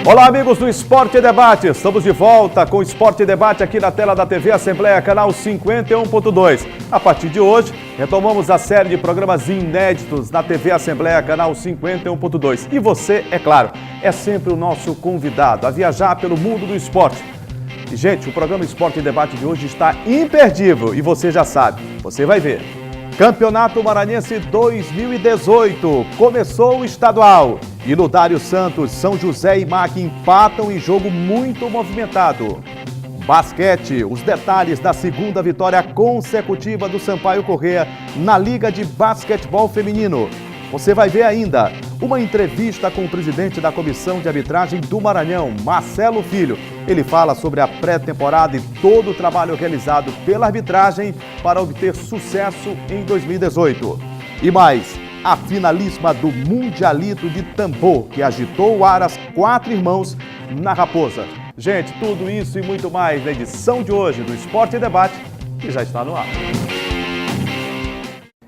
Olá, amigos do Esporte e Debate. Estamos de volta com o Esporte e Debate aqui na tela da TV Assembleia, canal 51.2. A partir de hoje, retomamos a série de programas inéditos na TV Assembleia, canal 51.2. E você, é claro, é sempre o nosso convidado a viajar pelo mundo do esporte. E, gente, o programa Esporte e Debate de hoje está imperdível e você já sabe, você vai ver. Campeonato Maranhense 2018, começou o estadual. E no Dário Santos, São José e MAC empatam em jogo muito movimentado. Basquete, os detalhes da segunda vitória consecutiva do Sampaio Corrêa na Liga de Basquetebol Feminino. Você vai ver ainda uma entrevista com o presidente da Comissão de Arbitragem do Maranhão, Marcelo Filho. Ele fala sobre a pré-temporada e todo o trabalho realizado pela arbitragem para obter sucesso em 2018. E mais, a finalíssima do Mundialito de Tambor, que agitou o Aras 4 Irmãos na Raposa. Gente, tudo isso e muito mais na edição de hoje do Esporte e Debate, que já está no ar.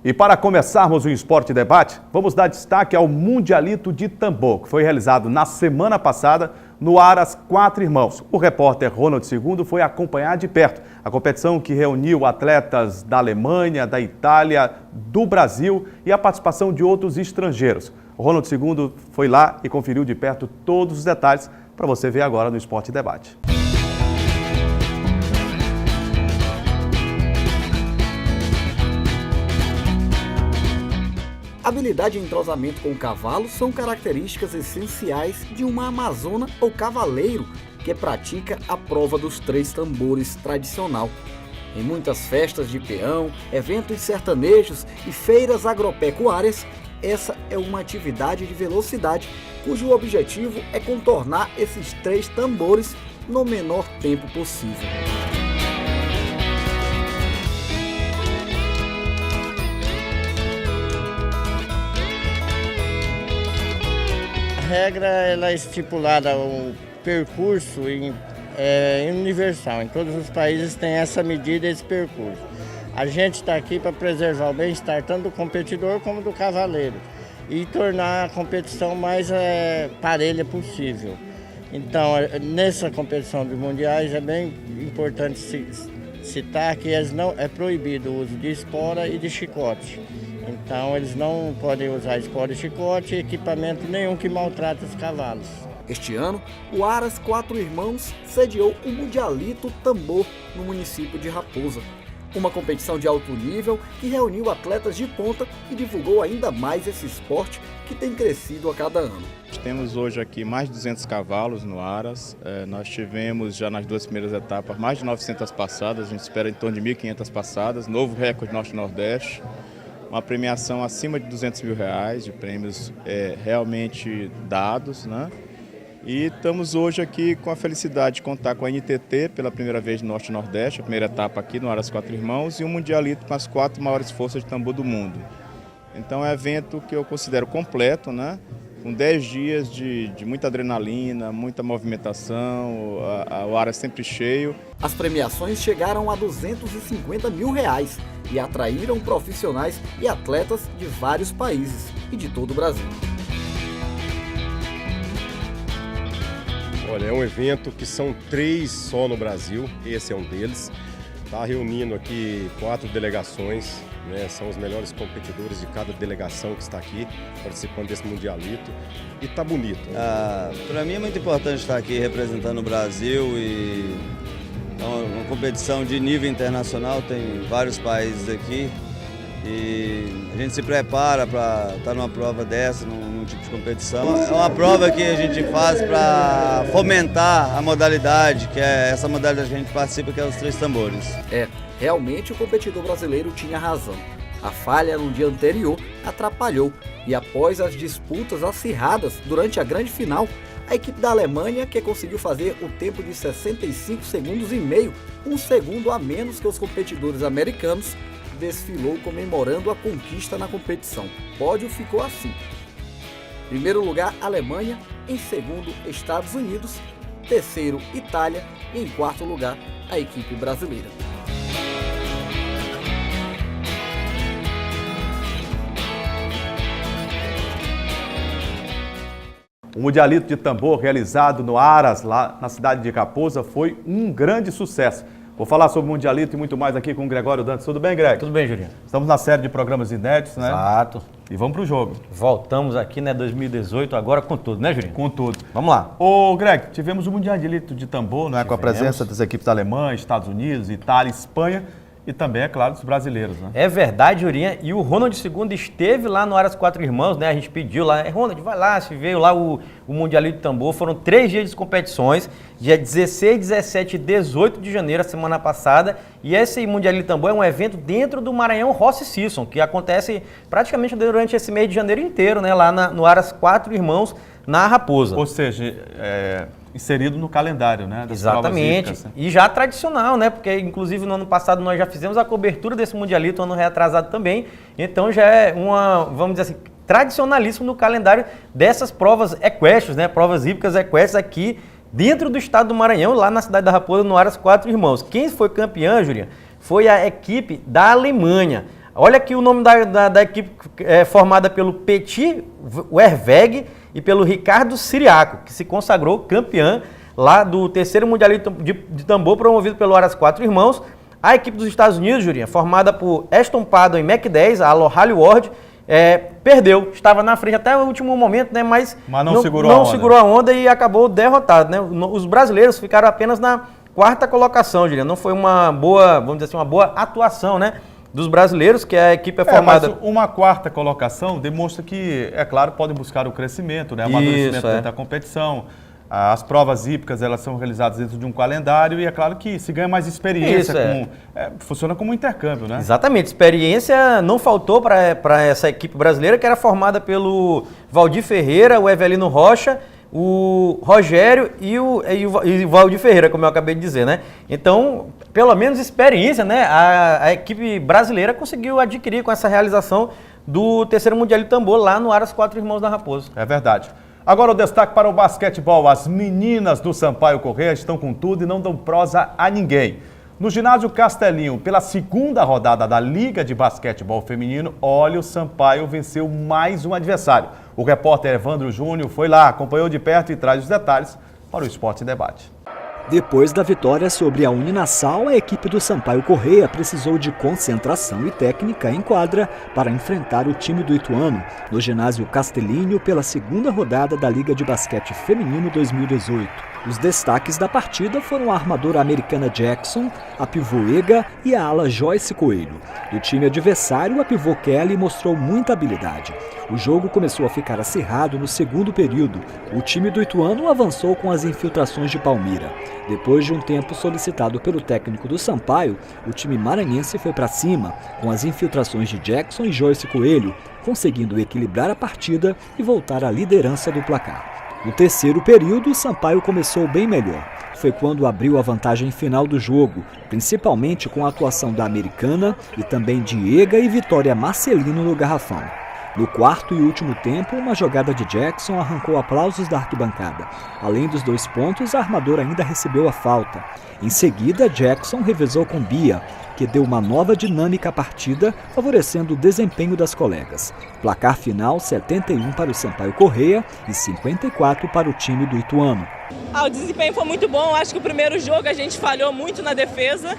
E para começarmos o Esporte e Debate, vamos dar destaque ao Mundialito de Tambor, que foi realizado na semana passada no Aras 4 Irmãos. O repórter Ronald II foi acompanhar de perto a competição que reuniu atletas da Alemanha, da Itália, do Brasil e a participação de outros estrangeiros. O Ronald II foi lá e conferiu de perto todos os detalhes para você ver agora no Esporte e Debate. Habilidade e entrosamento com o cavalo são características essenciais de uma amazona ou cavaleiro que pratica a prova dos 3 tambores tradicional. Em muitas festas de peão, eventos sertanejos e feiras agropecuárias, essa é uma atividade de velocidade cujo objetivo é contornar esses 3 tambores no menor tempo possível. A regra ela é estipulada, o percurso universal, em todos os países tem essa medida, esse percurso. A gente está aqui para preservar o bem-estar tanto do competidor como do cavaleiro e tornar a competição mais parelha possível. Então, nessa competição dos mundiais é bem importante citar que é proibido o uso de espora e de chicote. Então eles não podem usar espora e chicote e equipamento nenhum que maltrate os cavalos. Este ano, o Aras 4 Irmãos sediou o Mundialito Tambor no município de Raposa. Uma competição de alto nível que reuniu atletas de ponta e divulgou ainda mais esse esporte que tem crescido a cada ano. Temos hoje aqui mais de 200 cavalos no Aras. Nós tivemos já nas 2 primeiras etapas mais de 900 passadas, a gente espera em torno de 1.500 passadas, novo recorde Norte-Nordeste. Uma premiação acima de R$200 mil, de prêmios realmente dados, né? E estamos hoje aqui com a felicidade de contar com a NTT pela primeira vez no Norte e Nordeste, a primeira etapa aqui no Aras 4 Irmãos, e um Mundialito com as 4 maiores forças de tambor do mundo. Então é um evento que eu considero completo, né? Com 10 dias de muita adrenalina, muita movimentação, o Aras sempre cheio. As premiações chegaram a R$250 mil e atraíram profissionais e atletas de vários países e de todo o Brasil. Olha, é um evento que são 3 só no Brasil, esse é um deles. Está reunindo aqui 4 delegações, né? São os melhores competidores de cada delegação que está aqui participando desse Mundialito e está bonito. Para mim é muito importante estar aqui representando o Brasil e é uma competição de nível internacional, tem vários países aqui e a gente se prepara para estar numa prova dessa, num tipo de competição. É uma prova que a gente faz para fomentar a modalidade, que é essa modalidade que a gente participa, que é os 3 tambores. Realmente o competidor brasileiro tinha razão. A falha no dia anterior atrapalhou e após as disputas acirradas durante a grande final, a equipe da Alemanha, que conseguiu fazer o tempo de 65 segundos e meio, 1 segundo a menos que os competidores americanos, desfilou comemorando a conquista na competição. O pódio ficou assim: primeiro lugar, Alemanha; em segundo, Estados Unidos; terceiro, Itália; e em quarto lugar, a equipe brasileira. O Mundialito de Tambor, realizado no Aras, lá na cidade de Raposa, foi um grande sucesso. Vou falar sobre o Mundialito e muito mais aqui com o Gregório Dantas. Tudo bem, Greg? Tudo bem, Julinho. Estamos na série de programas inéditos, né? Exato. E vamos pro jogo. Voltamos aqui, né, 2018, agora com tudo, né, Julinho? Com tudo. Vamos lá. Ô, Greg, tivemos o Mundialito de Tambor, não é? Com a Tivemos. presença das equipes alemãs, Estados Unidos, Itália, Espanha e também, é claro, dos brasileiros, né? É verdade, Julinho. E o Ronald II esteve lá no Aras Quatro Irmãos, né? A gente pediu lá, Ronald, vai lá, se veio lá o Mundialito de Tambor. Foram 3 dias de competições, dia 16, 17 e 18 de janeiro, a semana passada. E esse Mundialito de Tambor é um evento dentro do Maranhão Rossi Season, que acontece praticamente durante esse mês de janeiro inteiro, né? Lá no Aras Quatro Irmãos, na Raposa. Ou seja, inserido no calendário, né? Das Exatamente. provas hípicas, né? E já tradicional, né? Porque, inclusive, no ano passado nós já fizemos a cobertura desse Mundialito, ano reatrasado também. Então já é vamos dizer assim, tradicionalíssimo no calendário dessas provas equestres, né? Provas hípicas equestres aqui dentro do estado do Maranhão, lá na cidade da Raposa, no Aras Quatro Irmãos. Quem foi campeã, Juliana, foi a equipe da Alemanha. Olha aqui o nome da equipe formada pelo Petit Werweg e pelo Ricardo Siriaco, que se consagrou campeã lá do terceiro Mundialito de Tambor, promovido pelo Aras Quatro Irmãos. A equipe dos Estados Unidos, Jurinha, formada por Ashton Paddon e Mac 10, a Lohali Ward, perdeu, estava na frente até o último momento, né? Mas não segurou a onda e acabou derrotado, né? Os brasileiros ficaram apenas na 4ª colocação, Jurinha. Não foi uma boa, vamos dizer assim, uma boa atuação, né? Dos brasileiros, que a equipe é formada... Mas uma 4ª colocação demonstra que, é claro, podem buscar o crescimento, né? O amadurecimento dentro da competição. As provas hípicas, elas são realizadas dentro de um calendário e é claro que se ganha mais experiência. Funciona como um intercâmbio, né? Exatamente. Experiência não faltou para essa equipe brasileira, que era formada pelo Valdir Ferreira, o Evelino Rocha, o Rogério e o Valdir Ferreira, como eu acabei de dizer, né? Então, pelo menos experiência, né? A equipe brasileira conseguiu adquirir com essa realização do terceiro Mundialito de Tambor lá no Aras Quatro Irmãos da Raposa. É verdade. Agora o destaque para o basquetebol. As meninas do Sampaio Corrêa estão com tudo e não dão prosa a ninguém. No ginásio Castelinho, pela 2ª rodada da Liga de Basquetebol Feminino, olha, o Sampaio venceu mais um adversário. O repórter Evandro Júnior foi lá, acompanhou de perto e traz os detalhes para o Esporte em Debate. Depois da vitória sobre a Uninassal, a equipe do Sampaio Corrêa precisou de concentração e técnica em quadra para enfrentar o time do Ituano no ginásio Castelinho pela 2ª rodada da Liga de Basquete Feminino 2018. Os destaques da partida foram a armadora americana Jackson, a pivô Ega e a ala Joyce Coelho. Do time adversário, a pivô Kelly mostrou muita habilidade. O jogo começou a ficar acirrado no 2º período. O time do Ituano avançou com as infiltrações de Palmira. Depois de um tempo solicitado pelo técnico do Sampaio, o time maranhense foi para cima, com as infiltrações de Jackson e Joyce Coelho, conseguindo equilibrar a partida e voltar à liderança do placar. No 3º período, o Sampaio começou bem melhor. Foi quando abriu a vantagem final do jogo, principalmente com a atuação da americana e também de Ega e Vitória Marcelino no garrafão. No 4º e último tempo, uma jogada de Jackson arrancou aplausos da arquibancada. Além dos 2 pontos, a armadora ainda recebeu a falta. Em seguida, Jackson revezou com Bia, que deu uma nova dinâmica à partida, favorecendo o desempenho das colegas. Placar final 71 para o Sampaio Corrêa e 54 para o time do Ituano. O desempenho foi muito bom. Acho que o primeiro jogo a gente falhou muito na defesa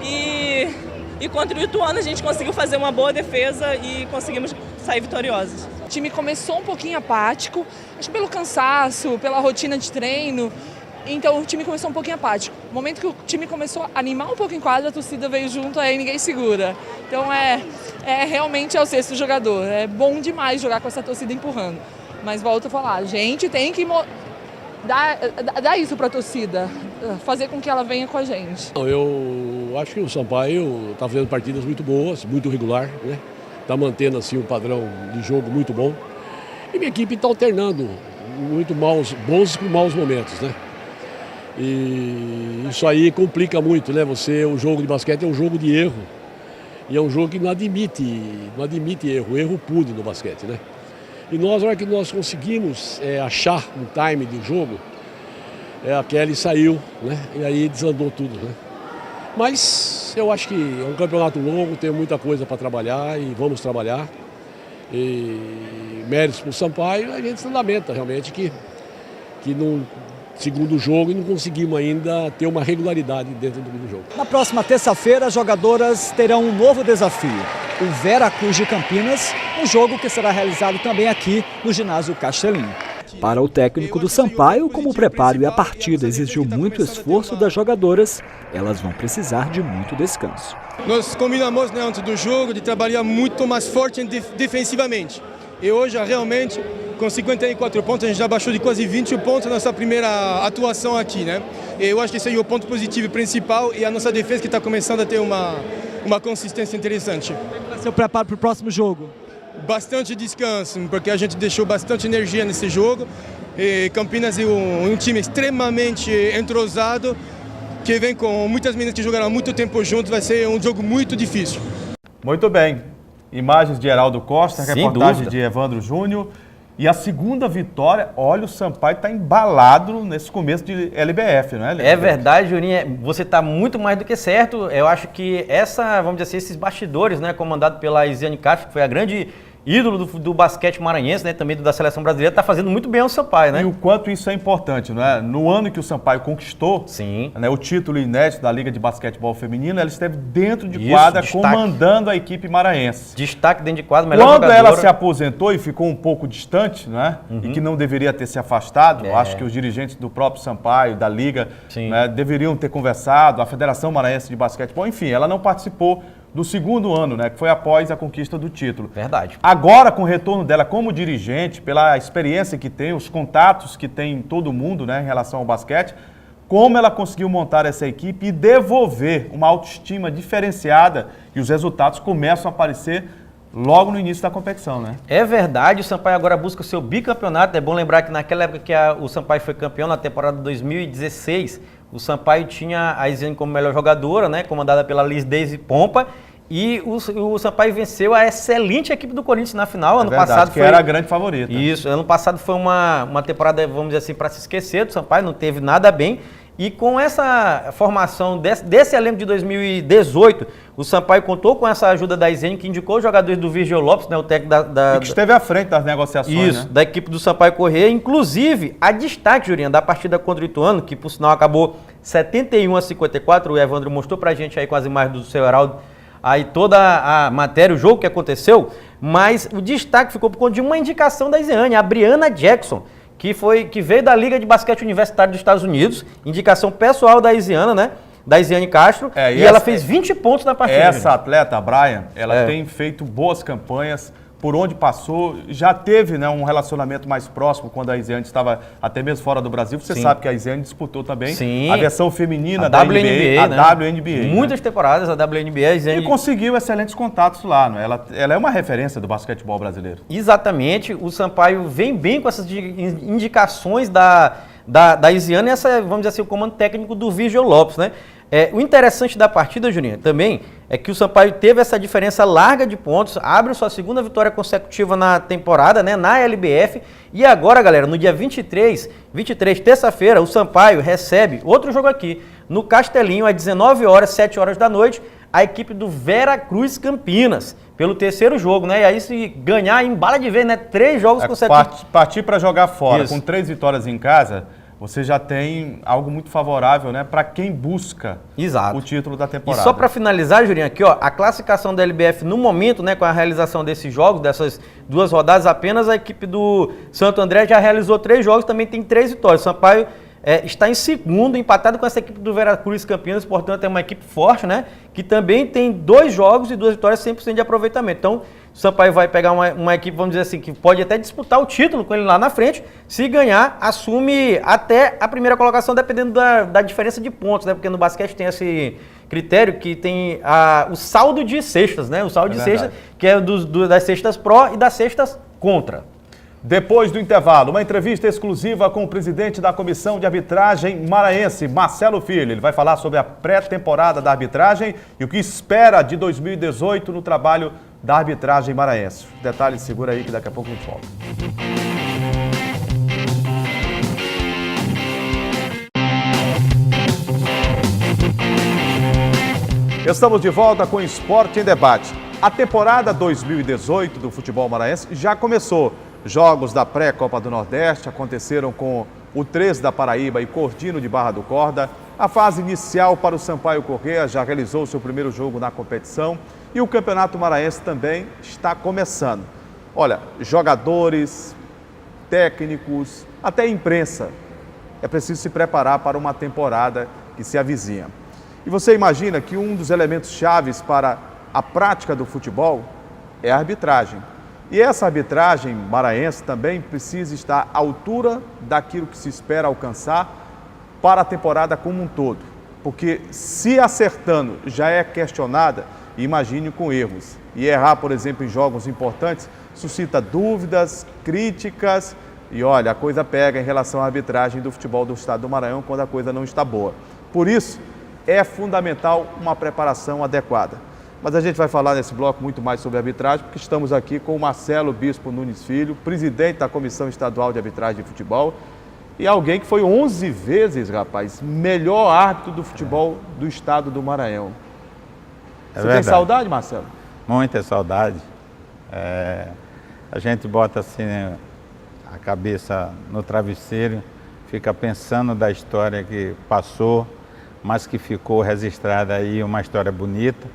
e contra o Ituano a gente conseguiu fazer uma boa defesa e conseguimos sair vitoriosos. O time começou um pouquinho apático, acho que pelo cansaço, pela rotina de treino. Então o time começou um pouquinho apático. No momento que o time começou a animar um pouco em quadra, a torcida veio junto, aí ninguém segura. Então realmente é o 6º jogador. É bom demais jogar com essa torcida empurrando. Mas volto a falar, a gente tem que dar isso para a torcida, fazer com que ela venha com a gente. Eu acho que o Sampaio está fazendo partidas muito boas, muito regular, né? Está mantendo assim um padrão de jogo muito bom. E minha equipe está alternando muito bons com maus momentos, né? E isso aí complica muito, né? O jogo de basquete é um jogo de erro. E é um jogo que não admite erro puro no basquete, né? E nós, na hora que nós conseguimos achar um time de jogo, a Kelly saiu, né? E aí desandou tudo, né? Mas eu acho que é um campeonato longo, tem muita coisa para trabalhar e vamos trabalhar. E méritos para o Sampaio, a gente se lamenta realmente que no segundo jogo e não conseguimos ainda ter uma regularidade dentro do jogo. Na próxima terça-feira, as jogadoras terão um novo desafio, o Vera Cruz de Campinas, um jogo que será realizado também aqui no ginásio Castelinho. Para o técnico do Sampaio, como o preparo e a partida exigiu muito esforço das jogadoras, elas vão precisar de muito descanso. Nós combinamos, né, antes do jogo de trabalhar muito mais forte defensivamente. E hoje, realmente, com 54 pontos, a gente já baixou de quase 20 pontos na nossa primeira atuação aqui, né? E eu acho que esse aí é o ponto positivo principal e a nossa defesa que está começando a ter uma consistência interessante. Como vai ser o preparo para o próximo jogo? Bastante descanso, porque a gente deixou bastante energia nesse jogo. E Campinas é um time extremamente entrosado, que vem com muitas meninas que jogaram há muito tempo juntos, vai ser um jogo muito difícil. Muito bem. Imagens de Heraldo Costa, reportagem de Evandro Júnior. E a segunda vitória, olha, o Sampaio está embalado nesse começo de LBF, não é, Leandro? É verdade, Juninho, você está muito mais do que certo. Eu acho que vamos dizer assim, esses bastidores, né, comandado pela Isiane Castro, que foi a grande ídolo do basquete maranhense, né, também da seleção brasileira, está fazendo muito bem ao Sampaio, né? E o quanto isso é importante, não é? No ano que o Sampaio conquistou, né, o título inédito da Liga de Basquetebol Feminino, ela esteve dentro de quadra, comandando a equipe maranhense. Destaque dentro de quadra, melhor jogadora. Quando ela se aposentou e ficou um pouco distante, né? E que não deveria ter se afastado, acho que os dirigentes do próprio Sampaio, da Liga, né, deveriam ter conversado, a Federação Maranhense de Basquetebol, enfim, ela não participou do segundo ano, né, que foi após a conquista do título. Verdade. Agora, com o retorno dela como dirigente, pela experiência que tem, os contatos que tem em todo mundo, né, em relação ao basquete, como ela conseguiu montar essa equipe e devolver uma autoestima diferenciada e os resultados começam a aparecer logo no início da competição, né? É verdade, o Sampaio agora busca o seu bicampeonato. É bom lembrar que naquela época que o Sampaio foi campeão, na temporada de 2016, o Sampaio tinha a Isiane como melhor jogadora, né, comandada pela Liz Daisy Pompa, e o Sampaio venceu a excelente equipe do Corinthians na final. Ano passado que era a grande favorita. Isso, ano passado foi uma temporada, vamos dizer assim, para se esquecer do Sampaio, não teve nada bem. E com essa formação desse elenco de 2018, o Sampaio contou com essa ajuda da Isiane, que indicou os jogadores do Virgil Lopes, né, o técnico e que esteve à frente das negociações. Isso, né? Da equipe do Sampaio Corrêa. Inclusive, a destaque, Jurinha, da partida contra o Ituano, que por sinal acabou 71-54, o Evandro mostrou pra gente aí com as imagens do seu Heraldo, aí toda a matéria, o jogo que aconteceu, mas o destaque ficou por conta de uma indicação da Isiane, a Brianna Jackson, que veio da Liga de Basquete Universitário dos Estados Unidos, indicação pessoal da Isiane, né? Da Isiane Castro, e ela fez 20 pontos na partida. Essa atleta, a Brian, ela tem feito boas campanhas por onde passou, já teve, né, um relacionamento mais próximo quando a Isiane estava até mesmo fora do Brasil. Você sabe que a Isiane disputou também a versão feminina da WNBA, a WNBA. Muitas temporadas, a WNBA. A Isiane... E conseguiu excelentes contatos lá, né? Ela é uma referência do basquetebol brasileiro. Exatamente, o Sampaio vem bem com essas indicações da Isiane e essa, vamos dizer assim, o comando técnico do Virgil Lopes, né? O interessante da partida, Juninho, também é que o Sampaio teve essa diferença larga de pontos, abre sua segunda vitória consecutiva na temporada, né, na LBF, e agora, galera, no dia 23, terça-feira, o Sampaio recebe outro jogo aqui, no Castelinho, às 19 horas, 7 horas da noite, a equipe do Vera Cruz Campinas, pelo terceiro jogo, né, e aí se ganhar, embala de vez, né, 3 jogos consecutivos. Partir para jogar fora, com 3 vitórias em casa, você já tem algo muito favorável, né, para quem busca o título da temporada. E só para finalizar, Jurinho, aqui, ó, a classificação da LBF no momento, né, com a realização desses jogos, dessas 2 rodadas apenas, a equipe do Santo André já realizou 3 jogos, também tem 3 vitórias. O Sampaio está em segundo, empatado com essa equipe do Vera Cruz Campinas, portanto é uma equipe forte, né, que também tem 2 jogos e 2 vitórias, 100% de aproveitamento. Então, o Sampaio vai pegar uma equipe, vamos dizer assim, que pode até disputar o título com ele lá na frente. Se ganhar, assume até a primeira colocação, dependendo da diferença de pontos, né? Porque no basquete tem esse critério que tem o saldo de cestas, né? O saldo de cestas, que é das cestas pró e das cestas contra. Depois do intervalo, uma entrevista exclusiva com o presidente da Comissão de Arbitragem Maranhense, Marcelo Filho. Ele vai falar sobre a pré-temporada da arbitragem e o que espera de 2018 no trabalho da arbitragem maranhense. Detalhe, segura aí que daqui a pouco a gente volta. Estamos de volta com Esporte em Debate. A temporada 2018 do futebol maranhense já começou. Jogos da pré-Copa do Nordeste aconteceram com o 13 da Paraíba e Cordino de Barra do Corda. A fase inicial para o Sampaio Corrêa já realizou seu primeiro jogo na competição e o Campeonato Maranhense também está começando. Olha, jogadores, técnicos, até imprensa. É preciso se preparar para uma temporada que se avizinha. E você imagina que um dos elementos chaves para a prática do futebol é a arbitragem. E essa arbitragem maranhense também precisa estar à altura daquilo que se espera alcançar para a temporada como um todo. Porque se acertando já é questionada, imagine com erros. E errar, por exemplo, em jogos importantes, suscita dúvidas, críticas e olha, a coisa pega em relação à arbitragem do futebol do estado do Maranhão quando a coisa não está boa. Por isso, é fundamental uma preparação adequada. Mas a gente vai falar nesse bloco muito mais sobre arbitragem, porque estamos aqui com o Marcelo Bispo Nunes Filho, presidente da Comissão Estadual de Arbitragem de Futebol, e alguém que foi 11 vezes, rapaz, melhor árbitro do futebol do estado do Maranhão. Você tem saudade, Marcelo? Muita saudade. A gente bota assim a cabeça no travesseiro, fica pensando da história que passou, mas que ficou registrada aí, uma história bonita.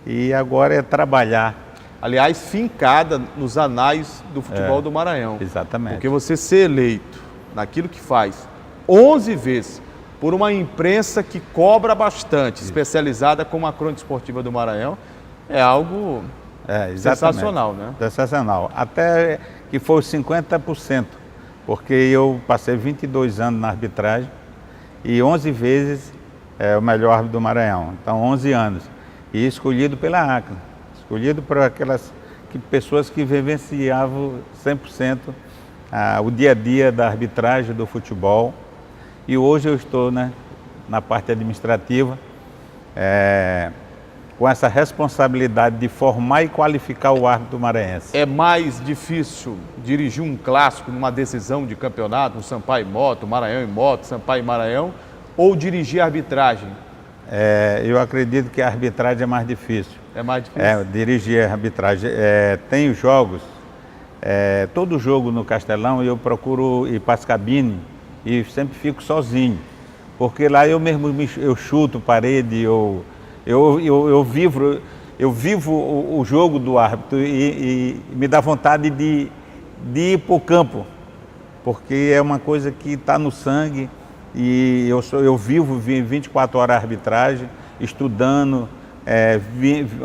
E agora é trabalhar. Aliás, fincada nos anais do futebol do Maranhão. Exatamente. Porque você ser eleito naquilo que faz 11 vezes por uma imprensa que cobra bastante, especializada como a Crônica Esportiva do Maranhão, é algo sensacional, né? Sensacional. Até que foi 50%, porque eu passei 22 anos na arbitragem e 11 vezes o melhor árbitro do Maranhão. Então, 11 anos. E escolhido pela ACNA, escolhido por aquelas pessoas que vivenciavam 100% o dia a dia da arbitragem do futebol. E hoje eu estou na parte administrativa, com essa responsabilidade de formar e qualificar o árbitro maranhense. É mais difícil dirigir um clássico numa decisão de campeonato, um Sampaio e Moto, Maranhão e Moto, Sampaio e Maranhão, ou dirigir a arbitragem? Eu acredito que a arbitragem é mais difícil. É mais difícil? Dirigir a arbitragem. Tem jogos, todo jogo no Castelão eu procuro ir para as cabines e sempre fico sozinho. Porque lá eu mesmo eu chuto parede, eu vivo o jogo do árbitro e me dá vontade de ir para o campo. Porque é uma coisa que está no sangue. E eu vivo 24 horas a arbitragem, estudando,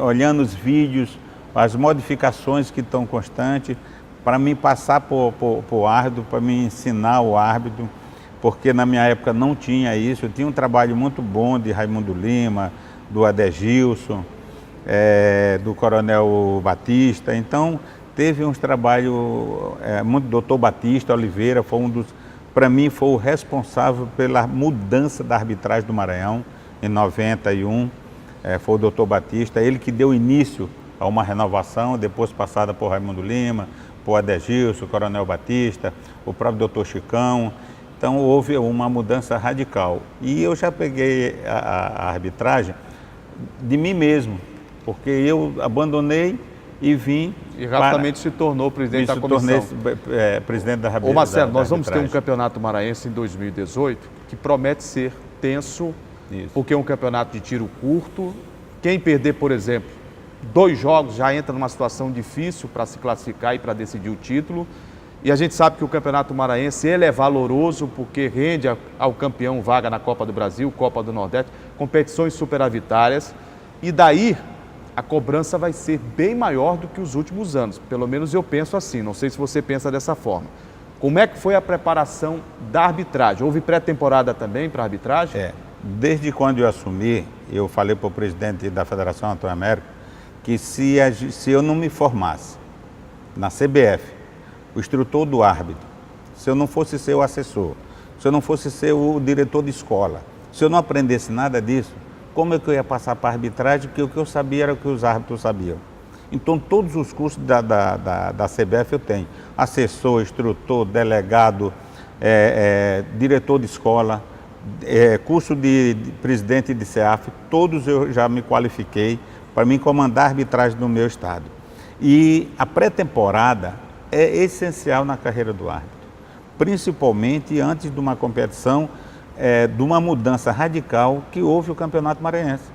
olhando os vídeos, as modificações que estão constantes, para me passar para o árbitro, para me ensinar o árbitro, porque na minha época não tinha isso. Eu tinha um trabalho muito bom de Raimundo Lima, do Adegilson, do Coronel Batista. Então, teve uns trabalhos, muito doutor Batista Oliveira, foi um dos... Para mim, foi o responsável pela mudança da arbitragem do Maranhão, em 91, foi o doutor Batista, ele que deu início a uma renovação, depois passada por Raimundo Lima, por Adegilson, Coronel Batista, o próprio doutor Chicão. Então, houve uma mudança radical. E eu já peguei a arbitragem de mim mesmo, porque eu abandonei e vim... E rapidamente se tornou presidente da comissão. Presidente da arbitragem. Ô Marcelo, nós vamos ter um campeonato maranhense em 2018 que promete ser tenso, porque é um campeonato de tiro curto. Quem perder, por exemplo, 2 jogos já entra numa situação difícil para se classificar e para decidir o título. E a gente sabe que o campeonato maranhense ele é valoroso porque rende ao campeão vaga na Copa do Brasil, Copa do Nordeste, competições superavitárias. E daí... a cobrança vai ser bem maior do que os últimos anos. Pelo menos eu penso assim, não sei se você pensa dessa forma. Como é que foi a preparação da arbitragem? Houve pré-temporada também para a arbitragem? Desde quando eu assumi, eu falei para o presidente da Federação, Antônio Américo, que se eu não me formasse na CBF, o instrutor do árbitro, se eu não fosse ser o assessor, se eu não fosse ser o diretor de escola, se eu não aprendesse nada disso, como é que eu ia passar para a arbitragem? Porque o que eu sabia era o que os árbitros sabiam. Então, todos os cursos da CBF eu tenho. Assessor, instrutor, delegado, diretor de escola, curso de presidente de CEAF, todos eu já me qualifiquei para mim comandar a arbitragem do meu estado. E a pré-temporada é essencial na carreira do árbitro, principalmente antes de uma competição, de uma mudança radical que houve o Campeonato Maranhense.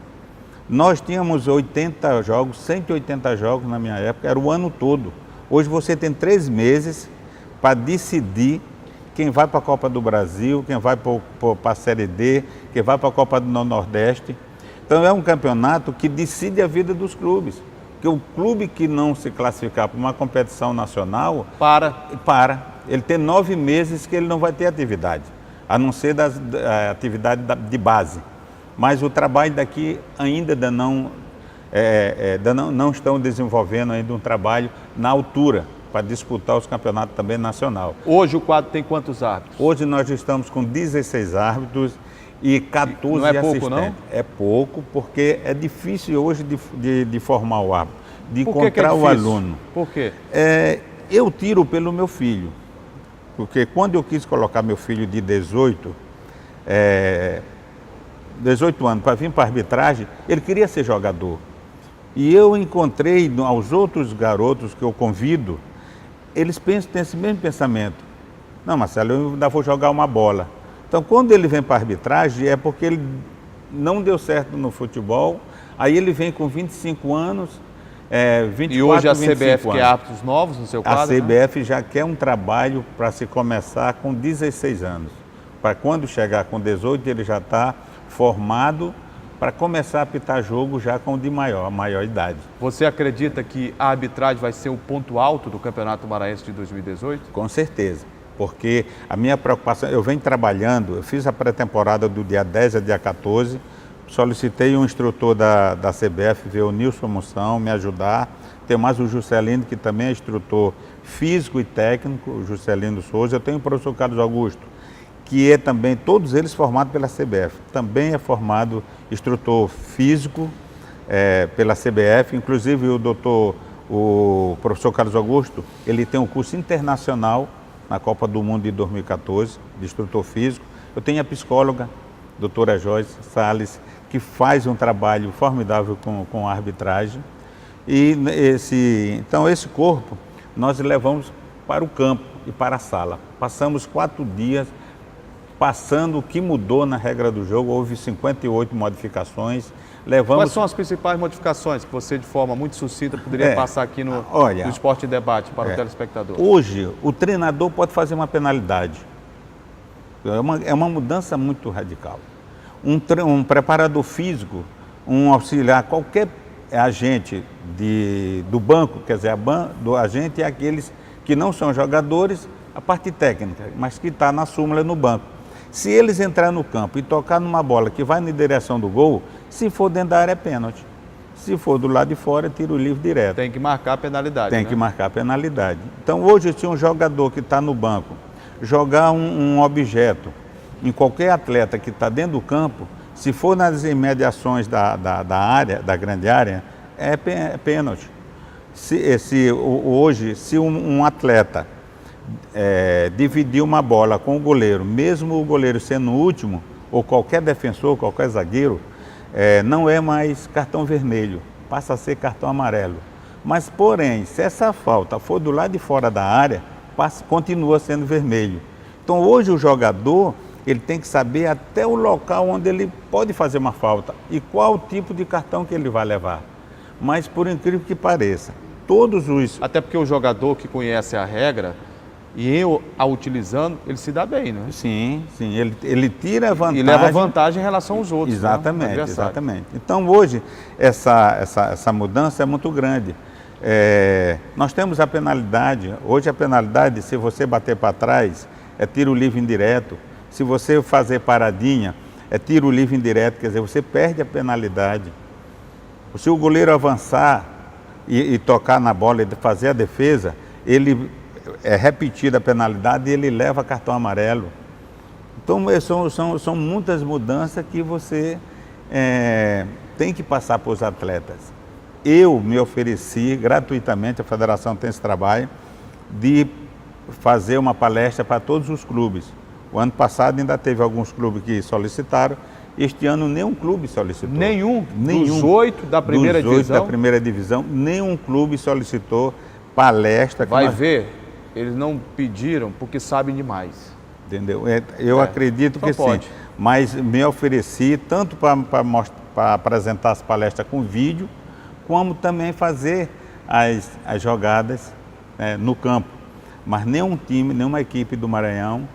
Nós tínhamos 80 jogos, 180 jogos na minha época, era o ano todo. Hoje você tem 3 meses para decidir quem vai para a Copa do Brasil, quem vai para a Série D, quem vai para a Copa do Nordeste. Então é um campeonato que decide a vida dos clubes. Porque o clube que não se classificar para uma competição nacional... Para. Ele tem 9 meses que ele não vai ter atividade, a não ser da atividade de base. Mas o trabalho daqui ainda não estão desenvolvendo ainda um trabalho na altura para disputar os campeonatos também nacional. Hoje o quadro tem quantos árbitros? Hoje nós estamos com 16 árbitros e 14 não é assistentes. Pouco, não? É pouco, porque é difícil hoje de formar o árbitro, de Por encontrar que é o aluno. Por quê? Eu tiro pelo meu filho, porque quando eu quis colocar meu filho de 18 anos para vir para a arbitragem, ele queria ser jogador. E eu encontrei aos outros garotos que eu convido, eles têm esse mesmo pensamento. Não, Marcelo, eu ainda vou jogar uma bola. Então, quando ele vem para a arbitragem, é porque ele não deu certo no futebol, aí ele vem com 25 anos, 24, e hoje a 25 CBF anos. quer árbitros novos no seu quadro? A CBF já quer um trabalho para se começar com 16 anos. Para quando chegar com 18, ele já está formado para começar a apitar jogo já com de maior idade. Você acredita que a arbitragem vai ser o ponto alto do Campeonato Maranhense de 2018? Com certeza, porque a minha preocupação, eu venho trabalhando, eu fiz a pré-temporada do dia 10 a dia 14, solicitei um instrutor da CBF, veio o Nilson Moção, me ajudar, tem mais o Juscelino, que também é instrutor físico e técnico, o Juscelino Souza, eu tenho o professor Carlos Augusto, que é também, todos eles formados pela CBF, também é formado instrutor físico pela CBF, inclusive o professor Carlos Augusto, ele tem um curso internacional na Copa do Mundo de 2014, de instrutor físico. Eu tenho a psicóloga, doutora Joyce Salles, que faz um trabalho formidável com a arbitragem. E então esse corpo nós levamos para o campo e para a sala. Passamos 4 dias passando o que mudou na regra do jogo, houve 58 modificações. Quais são as principais modificações que você, de forma muito sucinta, poderia passar aqui no Esporte em Debate para o telespectador? Hoje, o treinador pode fazer uma penalidade. É uma mudança muito radical. Um preparador físico, um auxiliar, qualquer agente do banco, quer dizer, do agente é aqueles que não são jogadores, a parte técnica, mas que está na súmula no banco. Se eles entrarem no campo e tocar numa bola que vai na direção do gol, se for dentro da área é pênalti. Se for do lado de fora, é tiro livre direto. Tem que marcar a penalidade. Tem que marcar a penalidade. Então hoje, se um jogador que está no banco jogar um objeto em qualquer atleta que está dentro do campo, se for nas imediações da área, da grande área, é pênalti. Hoje, se um atleta dividir uma bola com o goleiro, mesmo o goleiro sendo o último, ou qualquer defensor, qualquer zagueiro, não é mais cartão vermelho, passa a ser cartão amarelo. Mas, porém, se essa falta for do lado de fora da área, continua sendo vermelho. Então, hoje o jogador, ele tem que saber até o local onde ele pode fazer uma falta e qual o tipo de cartão que ele vai levar. Mas, por incrível que pareça, Até porque o jogador que conhece a regra, e a utilizando, ele se dá bem, né? Sim, ele tira vantagem. E leva vantagem em relação aos outros. Exatamente, né? Exatamente. Então hoje essa mudança é muito grande. Nós temos a penalidade, hoje a penalidade, se você bater para trás, é tiro livre indireto. Se você fazer paradinha, é tiro livre indireto, quer dizer, você perde a penalidade. Se o goleiro avançar e tocar na bola e fazer a defesa, ele é repetida a penalidade e ele leva cartão amarelo. Então são muitas mudanças que você tem que passar para os atletas. Eu me ofereci gratuitamente, a federação tem esse trabalho, de fazer uma palestra para todos os clubes. O ano passado ainda teve alguns clubes que solicitaram Este ano nenhum clube solicitou. Nenhum? Dos 8 da primeira divisão? Dos 8 da primeira divisão, nenhum clube solicitou palestra. Vai ver, eles não pediram porque sabem demais. Entendeu? Eu acredito que pode. sim, mas me ofereci tanto para apresentar as palestras com vídeo, como também fazer as jogadas no campo. Mas nenhum time, nenhuma equipe do Maranhão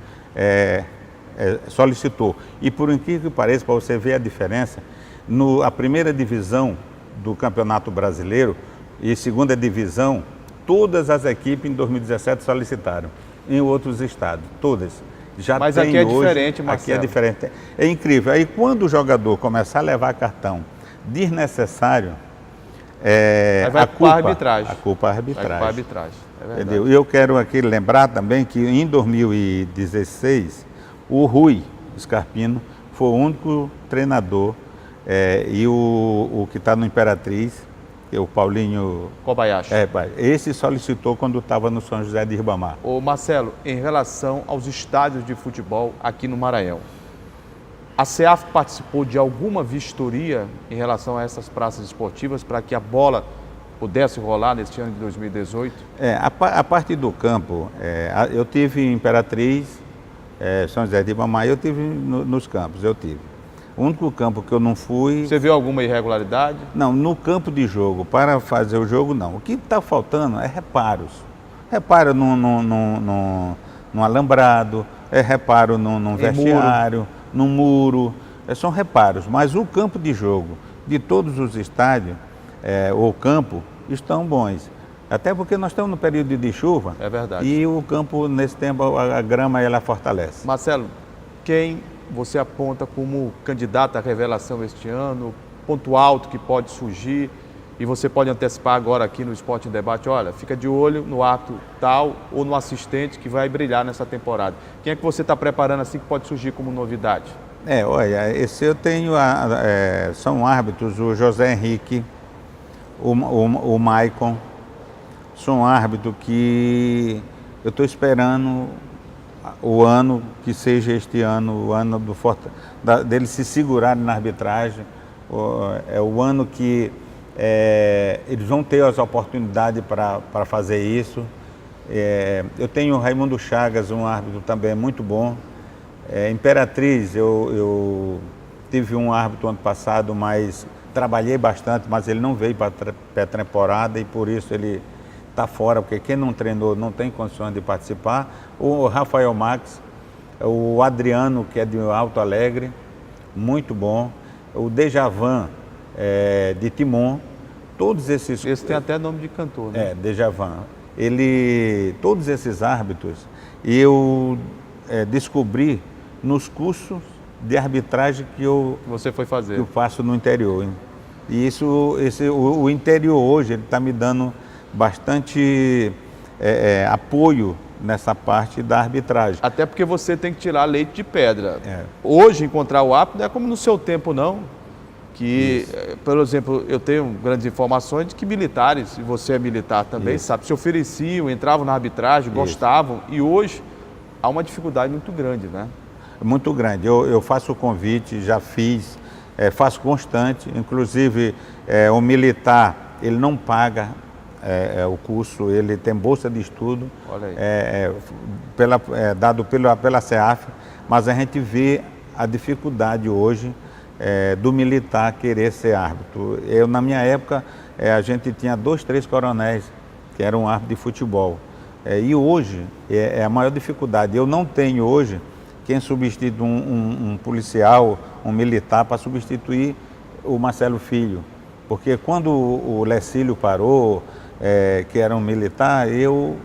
solicitou. E por incrível que pareça, para você ver a diferença, a primeira divisão do Campeonato Brasileiro e segunda divisão, todas as equipes em 2017 solicitaram, em outros estados, todas. Mas aqui é diferente, Marcelo. Aqui é diferente. É incrível. Aí quando o jogador começar a levar cartão desnecessário, vai para a arbitragem. A culpa é a arbitragem. Vai para a arbitragem. É verdade. Entendeu? E eu quero aqui lembrar também que em 2016, o Rui Scarpino foi o único treinador e o que está no Imperatriz, que é o Paulinho Kobayashi. Esse solicitou quando estava no São José de Ribamar. Ô Marcelo, em relação aos estádios de futebol aqui no Maranhão, a CEAF participou de alguma vistoria em relação a essas praças esportivas para que a bola pudesse rolar neste ano de 2018? A parte do campo, eu tive em Imperatriz, São José de Ribamar, eu tive nos campos, eu tive. O único campo que eu não fui... Você viu alguma irregularidade? Não, no campo de jogo, para fazer o jogo, não. O que está faltando é reparos. Reparo no alambrado, reparo no vestiário, no muro. São reparos. Mas o campo de jogo de todos os estádios, ou campo, estão bons. Até porque nós estamos no período de chuva. É verdade. E o campo, nesse tempo, a grama, ela fortalece. Marcelo, quem você aponta como candidato à revelação este ano, ponto alto que pode surgir, e você pode antecipar agora aqui no Esporte em Debate, olha, fica de olho no ato tal ou no assistente que vai brilhar nessa temporada. Quem é que você está preparando assim que pode surgir como novidade? Olha, esse eu tenho, são árbitros, o José Henrique, o Maicon, são árbitros que eu estou esperando o ano, que seja este ano, o ano deles se segurarem na arbitragem, é o ano que eles vão ter as oportunidades para fazer isso. Eu tenho o Raimundo Chagas, um árbitro também muito bom. Imperatriz, eu tive um árbitro ano passado, mas trabalhei bastante, mas ele não veio para a pré-temporada e por isso ele está fora, porque quem não treinou não tem condições de participar. O Rafael Max, o Adriano, que é de Alto Alegre, muito bom. O Dejavan, de Timon, todos esses... Esse tem até nome de cantor, né? Dejavan. Todos esses árbitros, eu descobri nos cursos de arbitragem que você foi fazer. Que eu faço no interior. E o interior hoje, ele está me dando bastante apoio nessa parte da arbitragem. Até porque você tem que tirar leite de pedra. Hoje, encontrar o árbitro não é como no seu tempo, não. Que, por exemplo, eu tenho grandes informações de que militares, e você é militar também, sabe, se ofereciam, entravam na arbitragem, gostavam, e hoje há uma dificuldade muito grande, né? Muito grande. Eu faço o convite, já fiz, faço constante, inclusive o militar, ele não paga o curso, ele tem bolsa de estudo, dado pela CEAF, mas a gente vê a dificuldade hoje do militar querer ser árbitro. Na minha época, a gente tinha 2, 3 coronéis que eram árbitros de futebol. E hoje é a maior dificuldade. Eu não tenho hoje quem substitui um policial, um militar, para substituir o Marcelo Filho. Porque quando o Lecílio parou, que era um militar, eu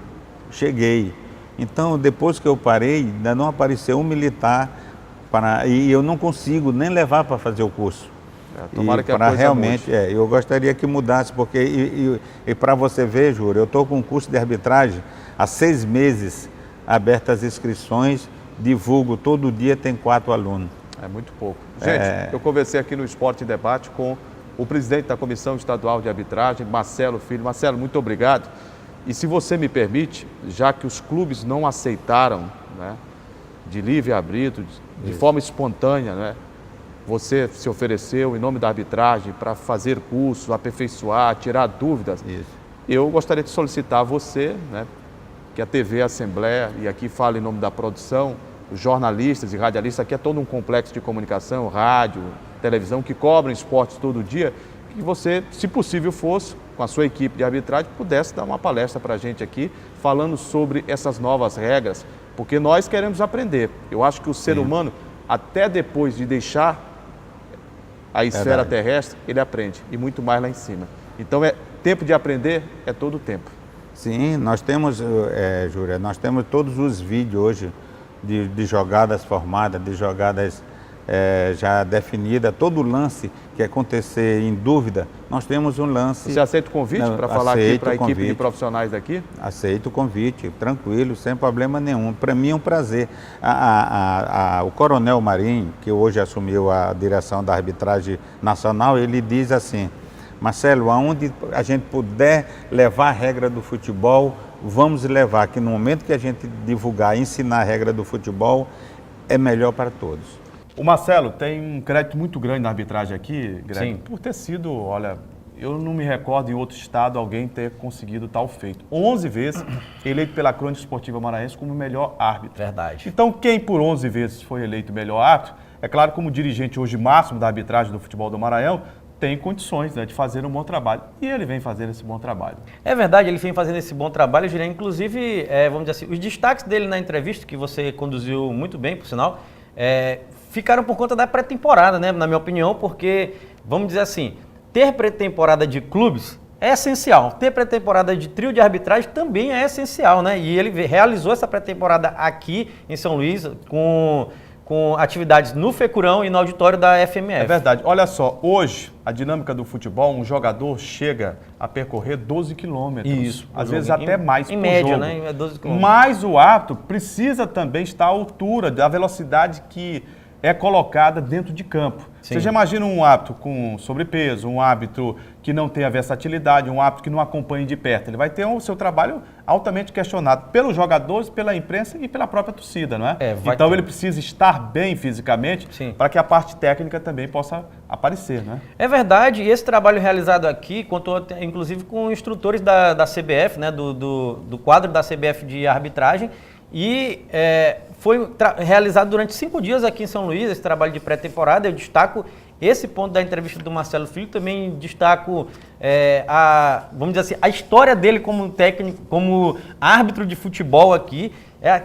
cheguei. Então, depois que eu parei, ainda não apareceu um militar, e eu não consigo nem levar para fazer o curso. Tomara que a coisa realmente, eu gostaria que mudasse, porque, e para você ver, Júlio, eu estou com um curso de arbitragem há 6 meses, abertas as inscrições, divulgo, todo dia tem 4 alunos. É muito pouco. Gente, eu conversei aqui no Esporte em Debate com o presidente da Comissão Estadual de Arbitragem, Marcelo Filho. Marcelo, muito obrigado. E se você me permite, já que os clubes não aceitaram, né, de livre arbítrio, de forma espontânea, né, você se ofereceu em nome da arbitragem para fazer cursos, aperfeiçoar, tirar dúvidas. Isso. Eu gostaria de solicitar a você, né, que a TV Assembleia, e aqui falo em nome da produção, os jornalistas e radialistas, aqui é todo um complexo de comunicação, rádio, televisão, que cobram esportes todo dia, que você, se possível fosse, com a sua equipe de arbitragem, pudesse dar uma palestra para a gente aqui, falando sobre essas novas regras, porque nós queremos aprender. Eu acho que o ser humano, até depois de deixar a esfera terrestre, ele aprende, e muito mais lá em cima. Então, tempo de aprender é todo o tempo. Sim, nós temos, Júlia, nós temos todos os vídeos hoje de jogadas formadas, de jogadas já definidas, todo lance que acontecer em dúvida, nós temos um lance. Você aceita o convite para falar aqui para a equipe de profissionais daqui? Aceito o convite, tranquilo, sem problema nenhum. Para mim é um prazer. O Coronel Marinho, que hoje assumiu a direção da arbitragem nacional, ele diz assim: Marcelo, aonde a gente puder levar a regra do futebol, vamos levar, que no momento que a gente divulgar, ensinar a regra do futebol, é melhor para todos. O Marcelo tem um crédito muito grande na arbitragem aqui, Greg, Sim. por ter sido, olha, eu não me recordo em outro estado alguém ter conseguido tal feito. 11 vezes eleito pela Crônica Esportiva Maranhense como o melhor árbitro. Verdade. Então, quem por 11 vezes foi eleito melhor árbitro, é claro, como dirigente hoje máximo da arbitragem do futebol do Maranhão, tem condições, né, de fazer um bom trabalho. E ele vem fazendo esse bom trabalho. É verdade, ele vem fazendo esse bom trabalho, Juliano. Inclusive, vamos dizer assim, os destaques dele na entrevista, que você conduziu muito bem, por sinal, ficaram por conta da pré-temporada, né, na minha opinião, porque, vamos dizer assim, ter pré-temporada de clubes é essencial. Ter pré-temporada de trio de arbitragem também é essencial, né? E ele realizou essa pré-temporada aqui em São Luís com atividades no Fecurão e no auditório da FMF. É verdade. Olha só, hoje, a dinâmica do futebol, um jogador chega a percorrer 12 quilômetros. Isso. Às vezes até mais em por média, jogo. né? É 12 quilômetros. Mas o árbitro precisa também estar à altura da velocidade que é colocada dentro de campo. Sim. Você já imagina um árbitro com sobrepeso, um árbitro que não tem a versatilidade, um árbitro que não acompanha de perto. Ele vai ter o seu trabalho altamente questionado pelos jogadores, pela imprensa e pela própria torcida, não é? Então ele precisa estar bem fisicamente para que a parte técnica também possa aparecer, não é? É verdade, e esse trabalho realizado aqui, contou inclusive com instrutores da CBF, né, do quadro da CBF de arbitragem, e foi realizado durante 5 dias aqui em São Luís, esse trabalho de pré-temporada. Eu destaco esse ponto da entrevista do Marcelo Filho, também destaco vamos dizer assim, a história dele como técnico, como árbitro de futebol aqui.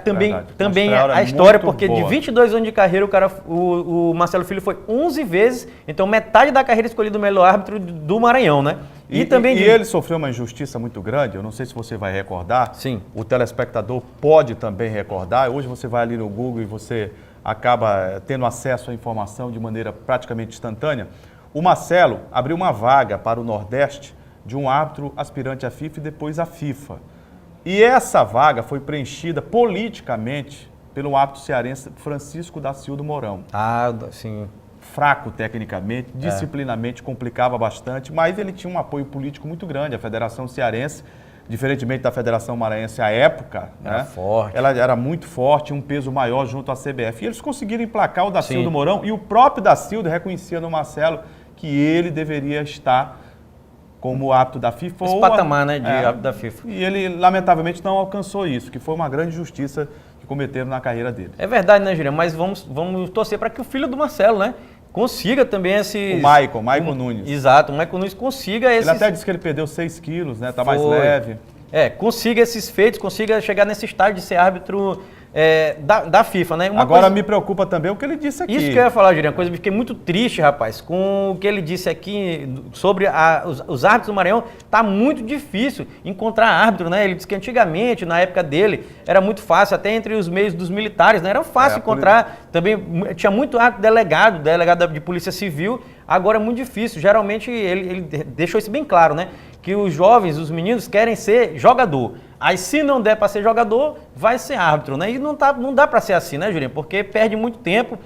Também a história, porque boa. De 22 anos de carreira, o Marcelo Filho foi 11 vezes, então metade da carreira escolhido o melhor árbitro do Maranhão, né? E ele sofreu uma injustiça muito grande, eu não sei se você vai recordar. Sim. O telespectador pode também recordar. Hoje você vai ali no Google e você acaba tendo acesso à informação de maneira praticamente instantânea. O Marcelo abriu uma vaga para o Nordeste de um árbitro aspirante à FIFA e depois à FIFA. E essa vaga foi preenchida politicamente pelo árbitro cearense Francisco da Silva Mourão. Sim. Fraco tecnicamente, disciplinamente, complicava bastante, mas ele tinha um apoio político muito grande. A Federação Cearense, diferentemente da Federação Maranhense à época, era forte. Ela era muito forte, um peso maior junto à CBF. E eles conseguiram emplacar o Dacildo Mourão, e o próprio Dacildo reconhecia no Marcelo que ele deveria estar como árbitro da FIFA. Esse patamar, né, de árbitro da FIFA. E ele, lamentavelmente, não alcançou isso, que foi uma grande injustiça que cometeram na carreira dele. É verdade, né, Juliano? Mas vamos torcer para que o filho do Marcelo, né, consiga também esse... O Maicon Nunes. Exato, o Maicon Nunes consiga esses... Ele até disse que ele perdeu 6 quilos, né, tá mais leve. Consiga esses feitos, consiga chegar nesse estágio de ser árbitro da FIFA, né? Agora me preocupa também o que ele disse aqui. Isso que eu ia falar, Juliano, coisa, fiquei muito triste, rapaz, com o que ele disse aqui sobre os árbitros do Maranhão. Tá muito difícil encontrar árbitro, né? Ele disse que antigamente, na época dele, era muito fácil, até entre os meios dos militares, né? Era fácil encontrar, também tinha muito árbitro delegado de polícia civil. Agora é muito difícil. Geralmente ele deixou isso bem claro, né? Que os jovens, os meninos querem ser jogador. Aí se não der para ser jogador, vai ser árbitro, né? E não dá para ser assim, né, Juliano? Porque perde muito tempo.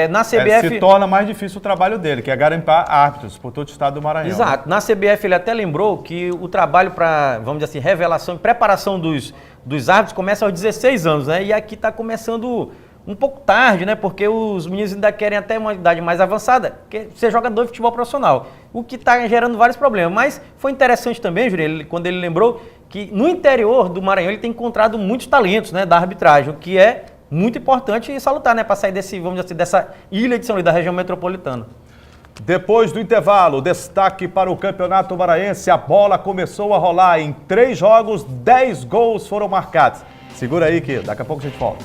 Na CBF... se torna mais difícil o trabalho dele, que é garimpar árbitros por todo o estado do Maranhão. Exato. Na CBF ele até lembrou que o trabalho para, vamos dizer assim, revelação e preparação dos árbitros começa aos 16 anos, né? E aqui está começando um pouco tarde, né? Porque os meninos ainda querem até uma idade mais avançada, que ser jogador de futebol profissional, o que está gerando vários problemas. Mas foi interessante também, Júlio, quando ele lembrou que no interior do Maranhão ele tem encontrado muitos talentos, né, da arbitragem, o que é muito importante e salutar, né, para sair desse, vamos dizer assim, dessa ilha de São Luís, da região metropolitana. Depois do intervalo, destaque para o Campeonato Maranhense, a bola começou a rolar. Em 3 jogos, 10 gols foram marcados. Segura aí que daqui a pouco a gente volta.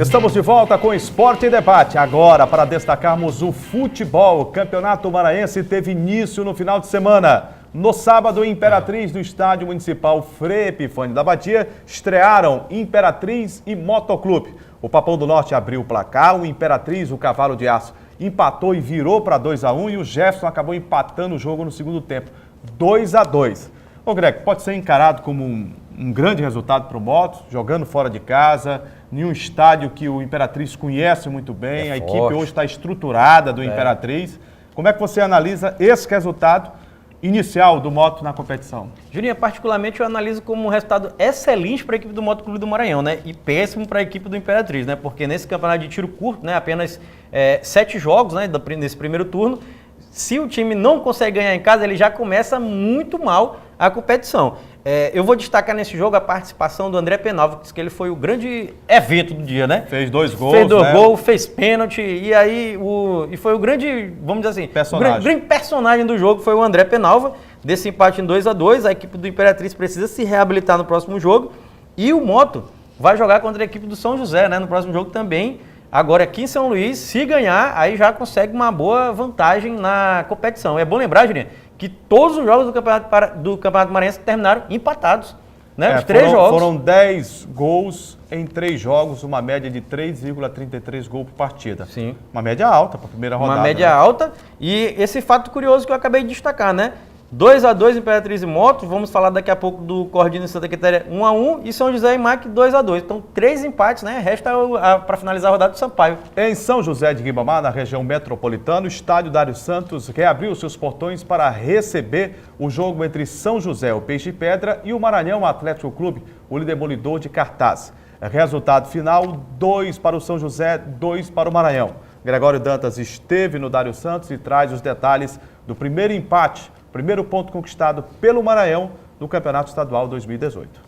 Estamos de volta com Esporte e Debate. Agora, para destacarmos o futebol, o Campeonato Maranhense teve início no final de semana. No sábado, Imperatriz do Estádio Municipal Frei Epifânio da Batia estrearam Imperatriz e Motoclube. O Papão do Norte abriu o placar, o Imperatriz, o Cavalo de Aço, empatou e virou para 2-1 e o Jefferson acabou empatando o jogo no segundo tempo, 2-2. Ô Greg, pode ser encarado como um grande resultado para o Motos, jogando fora de casa, em um estádio que o Imperatriz conhece muito bem, a equipe hoje está estruturada do Imperatriz. Como é que você analisa esse resultado inicial do Moto na competição? Juninho, particularmente eu analiso como um resultado excelente para a equipe do Moto Clube do Maranhão, né? E péssimo para a equipe do Imperatriz, né? Porque nesse campeonato de tiro curto, né? Apenas 7 jogos, né? Nesse primeiro turno. Se o time não consegue ganhar em casa, ele já começa muito mal a competição. Eu vou destacar nesse jogo a participação do André Penalva, que ele foi o grande evento do dia, né? Fez 2 gols, fez 2 gols, fez pênalti, e aí e foi o grande, vamos dizer assim, o grande personagem do jogo foi o André Penalva, desse empate em 2-2. A equipe do Imperatriz precisa se reabilitar no próximo jogo, e o Moto vai jogar contra a equipe do São José, né? No próximo jogo também. Agora aqui em São Luís, se ganhar, aí já consegue uma boa vantagem na competição. É bom lembrar, Juninho, que todos os jogos do Campeonato Maranhense terminaram empatados, né? Os 3 jogos. Foram 10 gols em 3 jogos, uma média de 3,33 gols por partida. Sim. Uma média alta para a primeira rodada. Uma média alta, e esse fato curioso que eu acabei de destacar, né? 2-2 Imperatriz e Moto, vamos falar daqui a pouco do Cordino e Santa Quitéria 1-1 e São José e MAC 2-2. Então 3 empates, né? Resta para finalizar a rodada do Sampaio. Em São José de Ribamar, na região metropolitana, o estádio Dário Santos reabriu seus portões para receber o jogo entre São José, o Peixe Pedra, e o Maranhão Atlético Clube, o Demolidor de Cartaz. Resultado final, 2 para o São José, 2 para o Maranhão. Gregório Dantas esteve no Dário Santos e traz os detalhes do primeiro empate, primeiro ponto conquistado pelo Maranhão no Campeonato Estadual 2018.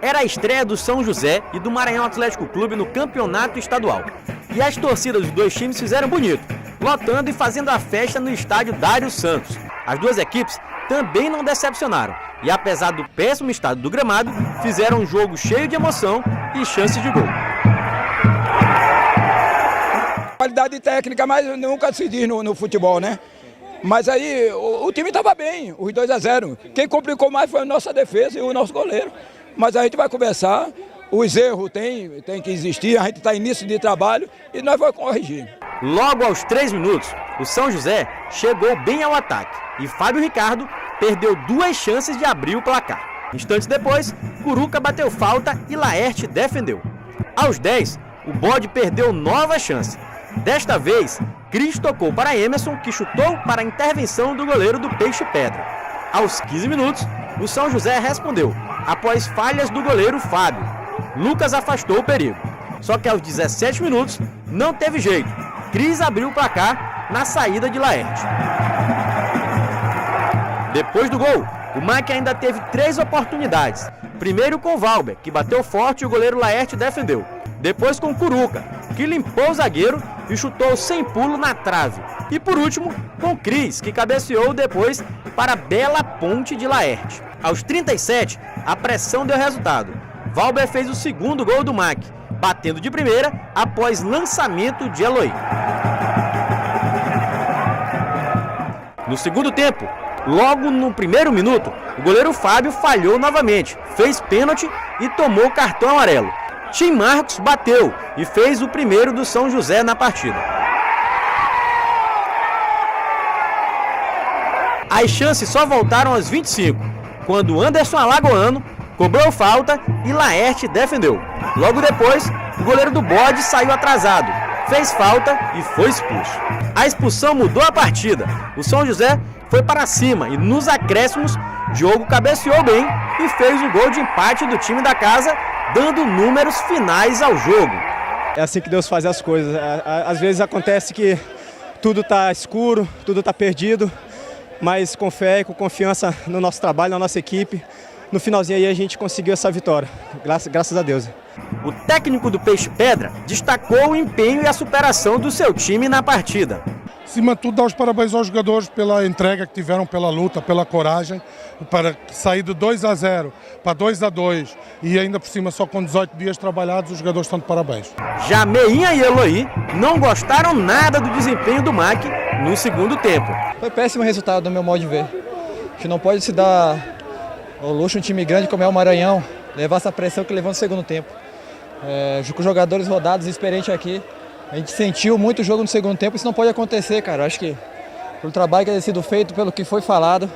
Era a estreia do São José e do Maranhão Atlético Clube no Campeonato Estadual. E as torcidas dos dois times fizeram bonito, lotando e fazendo a festa no estádio Dário Santos. As duas equipes também não decepcionaram e, apesar do péssimo estado do gramado, fizeram um jogo cheio de emoção e chances de gol. Qualidade técnica, mas nunca se diz no futebol, né? Mas aí o time estava bem, os 2-0. Quem complicou mais foi a nossa defesa e o nosso goleiro. Mas a gente vai conversar, os erros tem que existir, a gente está em início de trabalho e nós vamos corrigir. Logo aos 3 minutos, o São José chegou bem ao ataque e Fábio Ricardo perdeu 2 chances de abrir o placar. Instantes depois, Curuca bateu falta e Laerte defendeu. Aos 10, o Bode perdeu nova chance. Desta vez, Cris tocou para Emerson, que chutou para a intervenção do goleiro do Peixe Pedra. Aos 15 minutos, o São José respondeu, após falhas do goleiro Fábio. Lucas afastou o perigo. Só que aos 17 minutos, não teve jeito. Cris abriu o placar na saída de Laerte. Depois do gol, o MAC ainda teve 3 oportunidades. Primeiro com Valber, que bateu forte e o goleiro Laerte defendeu. Depois com Curuca, que limpou o zagueiro e chutou sem pulo na trave. E por último, com Cris, que cabeceou depois para a bela ponte de Laerte. Aos 37, a pressão deu resultado. Valber fez o segundo gol do MAC, batendo de primeira após lançamento de Eloy. No segundo tempo, logo no primeiro minuto, o goleiro Fábio falhou novamente, fez pênalti e tomou cartão amarelo. Tim Marcos bateu e fez o primeiro do São José na partida. As chances só voltaram aos 25, quando Anderson Alagoano cobrou falta e Laerte defendeu. Logo depois, o goleiro do Bode saiu atrasado, fez falta e foi expulso. A expulsão mudou a partida. O São José foi para cima e nos acréscimos, Diogo cabeceou bem e fez o gol de empate do time da casa, dando números finais ao jogo. É assim que Deus faz as coisas. Às vezes acontece que tudo está escuro, tudo está perdido, mas com fé e com confiança no nosso trabalho, na nossa equipe, no finalzinho aí a gente conseguiu essa vitória, graças a Deus. O técnico do Peixe Pedra destacou o empenho e a superação do seu time na partida. Acima de tudo, dar os parabéns aos jogadores pela entrega que tiveram, pela luta, pela coragem, para sair de 2-0 para 2-2 e ainda por cima só com 18 dias trabalhados, os jogadores estão de parabéns. Já Meinha e Eloy não gostaram nada do desempenho do MAC no segundo tempo. Foi péssimo resultado, do meu modo de ver. A gente não pode se dar ao luxo um time grande como é o Maranhão, levar essa pressão que levou no segundo tempo. Com jogadores rodados, experientes aqui, a gente sentiu muito o jogo no segundo tempo, isso não pode acontecer, cara. Acho que pelo trabalho que tem sido feito, pelo que foi falado,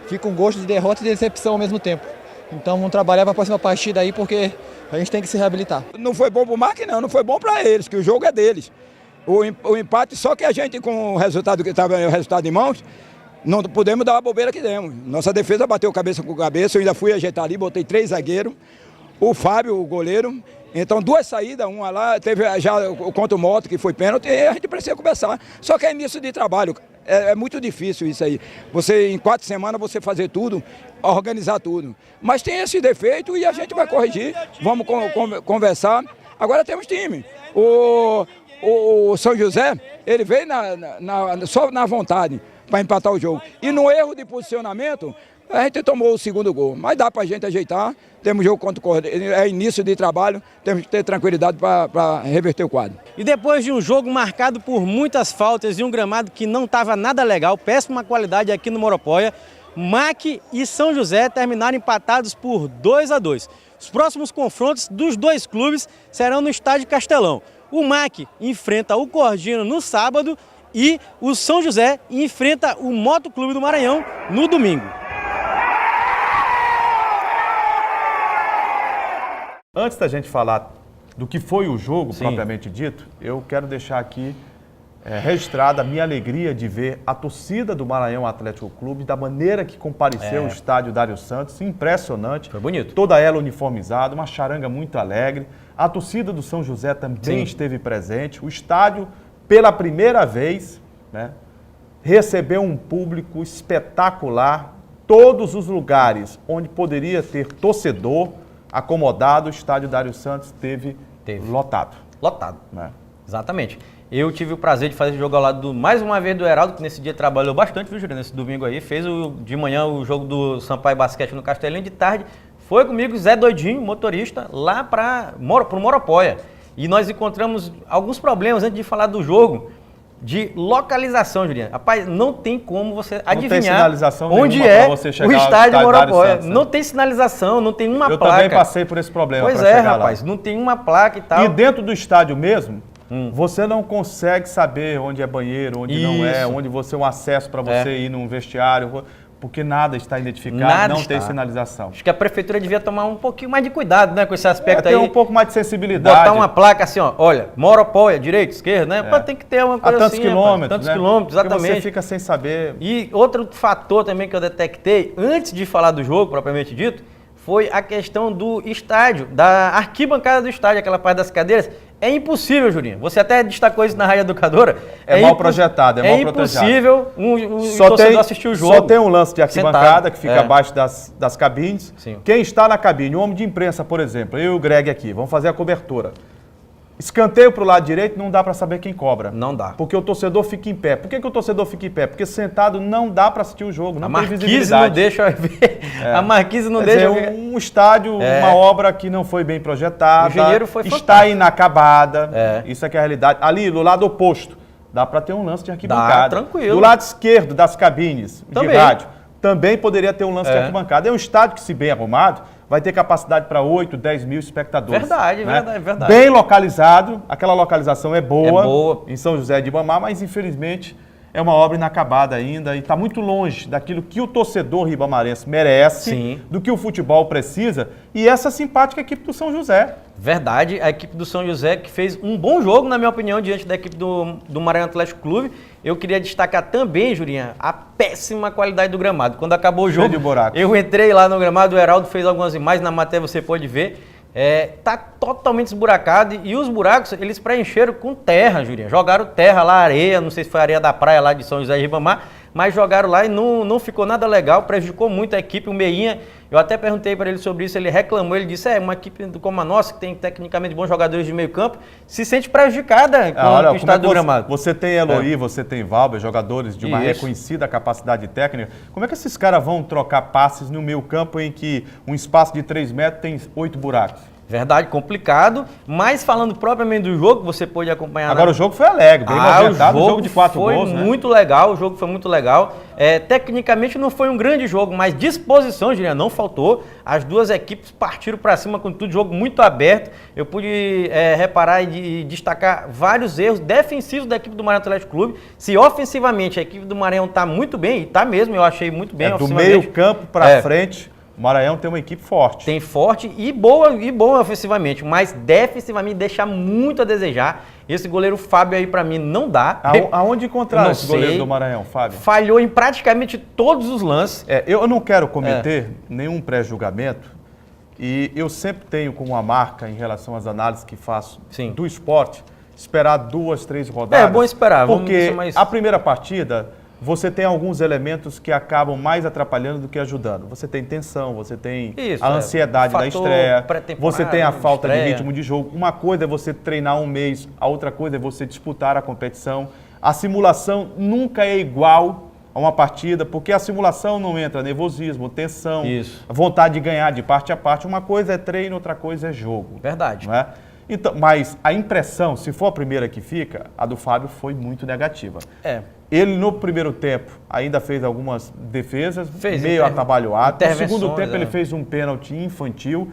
fica um gosto de derrota e de decepção ao mesmo tempo. Então vamos trabalhar para a próxima partida aí, porque a gente tem que se reabilitar. Não foi bom para o MAC, não foi bom para eles, que o jogo é deles. O empate, só que a gente com o resultado que estava o resultado em mãos, não podemos dar a bobeira que demos. Nossa defesa bateu cabeça com cabeça, eu ainda fui ajeitar ali, botei 3 zagueiros, o Fábio, o goleiro. Então 2 saídas, uma lá, teve já o contra o Moto, que foi pênalti, e a gente precisa conversar. Só que é início de trabalho, é muito difícil isso aí. Você, em 4 semanas, você fazer tudo, organizar tudo. Mas tem esse defeito e a gente vai corrigir, vamos conversar. Agora temos time. O São José, ele veio só na vontade para empatar o jogo. E no erro de posicionamento, a gente tomou o segundo gol, mas dá para a gente ajeitar, temos jogo contra o Cordeiro, é início de trabalho, temos que ter tranquilidade para reverter o quadro. E depois de um jogo marcado por muitas faltas e um gramado que não estava nada legal, péssima qualidade aqui no Moropóia, MAC e São José terminaram empatados por 2-2. Os próximos confrontos dos dois clubes serão no estádio Castelão. O MAC enfrenta o Cordino no sábado e o São José enfrenta o Motoclube do Maranhão no domingo. Antes da gente falar do que foi o jogo, Sim, propriamente dito, eu quero deixar aqui registrada a minha alegria de ver a torcida do Maranhão Atlético Clube, da maneira que compareceu o estádio Dário Santos, impressionante. Foi bonito. Toda ela uniformizada, uma charanga muito alegre. A torcida do São José também esteve presente. O estádio, pela primeira vez, né, recebeu um público espetacular. Todos os lugares onde poderia ter torcedor acomodado, o estádio Dário Santos teve lotado. Lotado, né? Exatamente. Eu tive o prazer de fazer esse jogo ao lado, mais uma vez, do Heraldo, que nesse dia trabalhou bastante, viu, Júlio? Nesse domingo aí, fez de manhã o jogo do Sampaio Basquete no Castelinho, de tarde foi comigo Zé Doidinho, motorista, lá para o Moropóia. E nós encontramos alguns problemas antes de falar do jogo, de localização, Juliano. Rapaz, não tem como você adivinhar onde é o estádio Moropóia. Não tem sinalização, não tem uma placa. Eu também passei por esse problema. Pois é, rapaz, não tem uma placa e tal. E dentro do estádio mesmo, você não consegue saber onde é banheiro, onde não é, onde você um acesso para você ir num vestiário, porque nada está identificado, não tem sinalização. Acho que a prefeitura devia tomar um pouquinho mais de cuidado, né, com esse aspecto aí. Ter um pouco mais de sensibilidade. Botar uma placa assim, ó, olha, Moropóia, direita, esquerda, né? Tem que ter uma coisa tantos assim, quilômetros, tantos né? quilômetros, exatamente. Porque você fica sem saber. E outro fator também que eu detectei, antes de falar do jogo, propriamente dito, foi a questão do estádio, da arquibancada do estádio, aquela parte das cadeiras. É impossível, Julinho. Você até destacou isso na Rádio Educadora. É mal projetado, é mal projetado. É impossível um torcedor assistir o jogo. Só tem um lance de arquibancada sentado, que fica abaixo das cabines. Sim. Quem está na cabine, um homem de imprensa, por exemplo, eu e o Greg aqui, vamos fazer a cobertura. Escanteio para o lado direito, não dá para saber quem cobra. Não dá. Porque o torcedor fica em pé. Por que o torcedor fica em pé? Porque sentado não dá para assistir o jogo, não tem visibilidade. A marquise não deixa ver. A marquise não deixa ver. Um estádio, uma obra que não foi bem projetada, o engenheiro foi está inacabada. Isso é que é a realidade. Ali, do lado oposto, dá para ter um lance de arquibancada. Dá, tranquilo. Do lado esquerdo das cabines de rádio, também poderia ter um lance de arquibancada. É um estádio que, se bem arrumado, vai ter capacidade para 8, 10 mil espectadores. Verdade, né? verdade. Bem localizado, aquela localização é boa em São José de Ibamar, mas infelizmente é uma obra inacabada ainda e está muito longe daquilo que o torcedor ribamarense merece, Sim. do que o futebol precisa, e essa simpática equipe do São José. Verdade, a equipe do São José que fez um bom jogo, na minha opinião, diante da equipe do Maranhão Atlético Clube. Eu queria destacar também, Jurinha, a péssima qualidade do gramado. Quando acabou o jogo, de buraco. Eu entrei lá no gramado, o Heraldo fez algumas imagens, na matéria você pode ver. Tá totalmente esburacado e os buracos eles preencheram com terra, Jurinha. Jogaram terra lá, areia, não sei se foi areia da praia lá de São José de Ribamar, mas jogaram lá e não ficou nada legal, prejudicou muito a equipe. O Meinha, eu até perguntei para ele sobre isso, ele reclamou, ele disse, uma equipe como a nossa, que tem tecnicamente bons jogadores de meio campo, se sente prejudicada com o estado do gramado. Você tem Eloy, você tem Valber, jogadores de uma reconhecida capacidade técnica. Como é que esses caras vão trocar passes no meio campo em que um espaço de 3 metros tem 8 buracos? Verdade, complicado, mas falando propriamente do jogo, você pôde acompanhar... Agora o jogo foi alegre, bem movimentado, um jogo de 4 gols, né? Muito legal, o jogo foi muito legal. Tecnicamente não foi um grande jogo, mas disposição, Juliana, não faltou. As duas equipes partiram para cima com tudo, jogo muito aberto. Eu pude reparar e destacar vários erros defensivos da equipe do Maranhão Atlético Clube. Se ofensivamente a equipe do Maranhão está muito bem, e está mesmo, eu achei muito bem do meio campo para frente... O Maranhão tem uma equipe forte. Tem forte e boa ofensivamente, mas defensivamente deixa muito a desejar. Esse goleiro Fábio aí, para mim, não dá. Aonde encontrar esse goleiro do Maranhão, Fábio? Falhou em praticamente todos os lances. Eu não quero cometer nenhum pré-julgamento e eu sempre tenho como uma marca em relação às análises que faço do esporte, esperar 2, 3 rodadas. É bom esperar. Porque a primeira partida... Você tem alguns elementos que acabam mais atrapalhando do que ajudando. Você tem tensão, você tem a ansiedade da estreia, você tem a falta de ritmo de jogo. Uma coisa é você treinar um mês, a outra coisa é você disputar a competição. A simulação nunca é igual a uma partida, porque a simulação não entra nervosismo, tensão, vontade de ganhar de parte a parte. Uma coisa é treino, outra coisa é jogo. Verdade. Não é? Então, mas a impressão, se for a primeira que fica, a do Fábio foi muito negativa. Ele, no primeiro tempo, ainda fez algumas defesas, meio atabalhoado. No segundo tempo, ele fez um pênalti infantil.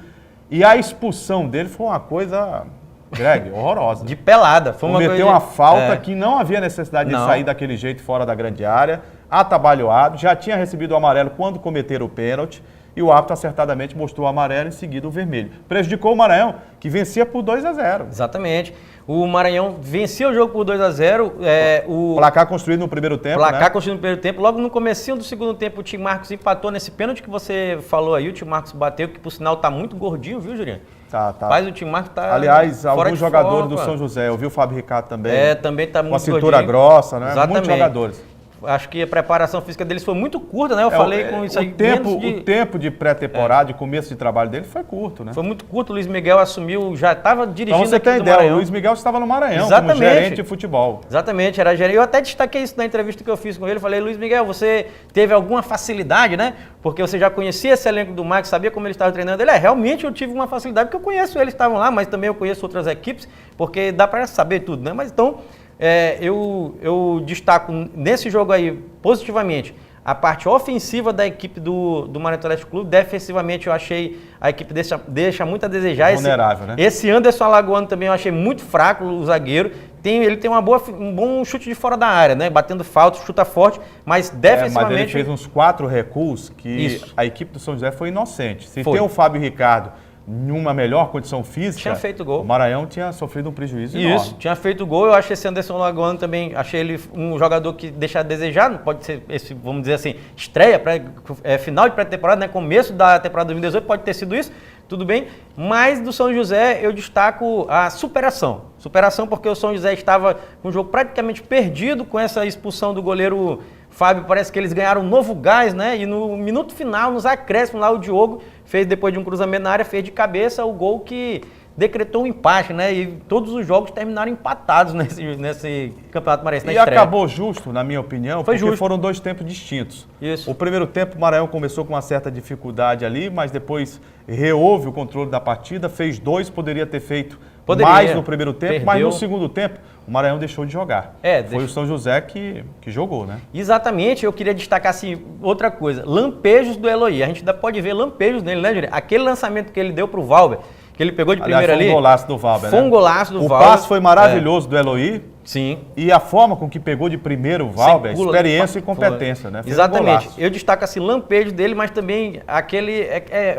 E a expulsão dele foi uma coisa, Greg, horrorosa. De pelada. Foi Cometeu uma falta que não havia necessidade de sair daquele jeito fora da grande área. Atabalhoado. Já tinha recebido o amarelo quando cometeram o pênalti. E o árbitro acertadamente mostrou o amarelo e em seguida o vermelho. Prejudicou o Maranhão, que vencia por 2-0. Exatamente. O Maranhão vencia o jogo por 2-0. O placar construído no primeiro tempo, construído no primeiro tempo. Logo no comecinho do segundo tempo, o Tim Marcos empatou nesse pênalti que você falou aí. O Tim Marcos bateu, que por sinal tá muito gordinho, viu, Juliano? Tá. Mas o Tim Marcos tá aliás, alguns jogadores do São José. Eu vi o Fábio Ricardo também. Também tá muito gordinho. Com a cintura grossa, né? Exatamente. Muitos jogadores. Acho que a preparação física deles foi muito curta, né? Eu falei com isso aí. O tempo de pré-temporada, de começo de trabalho dele foi curto, né? Foi muito curto. O Luiz Miguel assumiu, já estava dirigindo você tem ideia, o Luiz Miguel estava no Maranhão como gerente de futebol. Exatamente, era gerente. Eu até destaquei isso na entrevista que eu fiz com ele. Falei, Luiz Miguel, você teve alguma facilidade, né? Porque você já conhecia esse elenco do Max, sabia como ele estava treinando. Ele, realmente eu tive uma facilidade, porque eu conheço eles, estavam lá, mas também eu conheço outras equipes, porque dá para saber tudo, né? Mas então... eu destaco nesse jogo aí, positivamente, a parte ofensiva da equipe do Maranhão Atlético Clube. Defensivamente, eu achei a equipe deixa muito a desejar. Vulnerável, né? Esse Anderson Alagoano também eu achei muito fraco, o zagueiro. Ele tem um bom chute de fora da área, né? Batendo falta, chuta forte, mas defensivamente... mas ele fez uns 4 recuos que a equipe do São José foi inocente. Se tem o Fábio Ricardo em uma melhor condição física, tinha feito gol. O Maranhão tinha sofrido um prejuízo enorme. Isso, tinha feito gol. Eu achei esse Anderson Lagoano também, achei ele um jogador que deixa a desejar, não pode ser esse, vamos dizer assim, estreia, final de pré-temporada, né? Começo da temporada 2018, pode ter sido isso, tudo bem. Mas do São José eu destaco a superação. Superação porque o São José estava com o jogo praticamente perdido com essa expulsão do goleiro Fábio. Parece que eles ganharam um novo gás, né? E no minuto final, nos acréscimos lá, o Diogo fez, depois de um cruzamento na área, fez de cabeça o gol que decretou um empate, né? E todos os jogos terminaram empatados nesse Campeonato Maranhense, na estreia. Acabou justo, na minha opinião, porque foram 2 tempos distintos. Isso. O primeiro tempo, o Maranhão começou com uma certa dificuldade ali, mas depois reouve o controle da partida, fez 2, poderia ter feito mais no primeiro tempo, mas no segundo tempo o Maranhão deixou de jogar. Foi o São José que jogou, né? Exatamente, eu queria destacar assim, outra coisa, lampejos do Eloy. A gente ainda pode ver lampejos nele, né, Júlio? Aquele lançamento que ele deu pro Valber, que ele pegou de primeira ali. Foi um golaço do Valber, Foi um golaço do Valber. O passe foi maravilhoso do Eloy, Sim. E a forma com que pegou de primeiro o Valber, experiência e competência, né? Fez Exatamente. Um eu destaco assim, lampejo dele, mas também aquele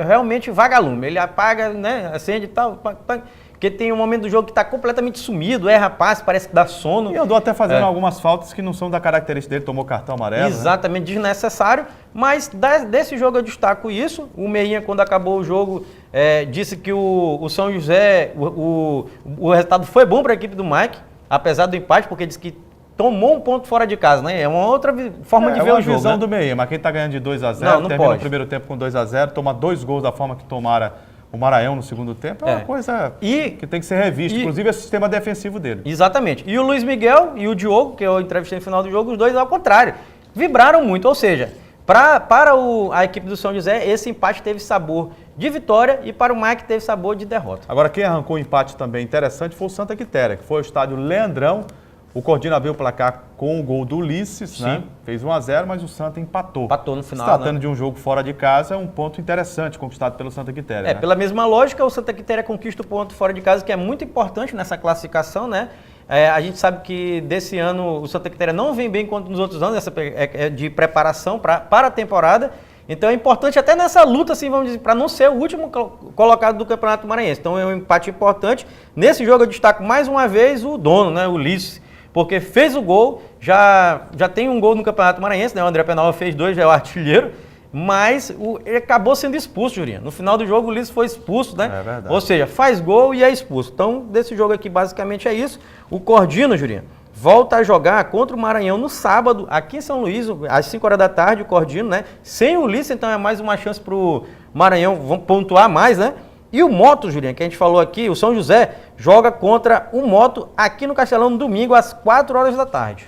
realmente vagalume. Ele apaga, né? Acende e tal. Porque tem um momento do jogo que está completamente sumido, erra passe, parece que dá sono. E andou até fazendo algumas faltas que não são da característica dele, tomou cartão amarelo. Exatamente, né? Desnecessário. Mas desse jogo eu destaco isso. O Meinha, quando acabou o jogo, disse que o São José, o resultado foi bom para a equipe do Mike, apesar do empate, porque disse que tomou um ponto fora de casa, né? É uma outra forma de ver o jogo. É uma visão, né? do Meinha, mas quem está ganhando de 2-0, não termina pode. o primeiro tempo com 2-0, toma 2 gols da forma que tomara o Maranhão no segundo tempo, é uma coisa que tem que ser revista, inclusive é o sistema defensivo dele. Exatamente. E o Luiz Miguel e o Diogo, que eu entrevistei no final do jogo, os dois ao contrário, vibraram muito, ou seja, para a equipe do São José, esse empate teve sabor de vitória e para o Mike teve sabor de derrota. Agora, quem arrancou o empate também interessante foi o Santa Quitéria, que foi ao estádio Leandrão. O Cordino abriu o placar com o gol do Ulisses, né? Fez 1-0, mas o Santa empatou. Empatou no final, Se tratando de um jogo fora de casa, é um ponto interessante conquistado pelo Santa Quitéria. Né? Pela mesma lógica, o Santa Quitéria conquista o ponto fora de casa, que é muito importante nessa classificação, né? A gente sabe que desse ano o Santa Quitéria não vem bem quanto nos outros anos, essa de preparação para a temporada. Então é importante até nessa luta, assim, vamos dizer, para não ser o último colocado do Campeonato Maranhense. Então é um empate importante. Nesse jogo eu destaco mais uma vez o dono, né? O Ulisses, porque fez o gol, já tem um gol no Campeonato Maranhense, né? O André Penal fez 2, já é o artilheiro, mas ele acabou sendo expulso, Jurinha. No final do jogo o Ulisses foi expulso, né? É verdade. Ou seja, faz gol e é expulso. Então, desse jogo aqui basicamente é isso. O Cordino, Jurinha, volta a jogar contra o Maranhão no sábado, aqui em São Luís, às 5 horas da tarde, o Cordino, né? Sem o Ulisses, então é mais uma chance para o Maranhão, vamos pontuar mais, né? E o Moto, Juliano, que a gente falou aqui, o São José joga contra o Moto aqui no Castelão no domingo às 4 horas da tarde.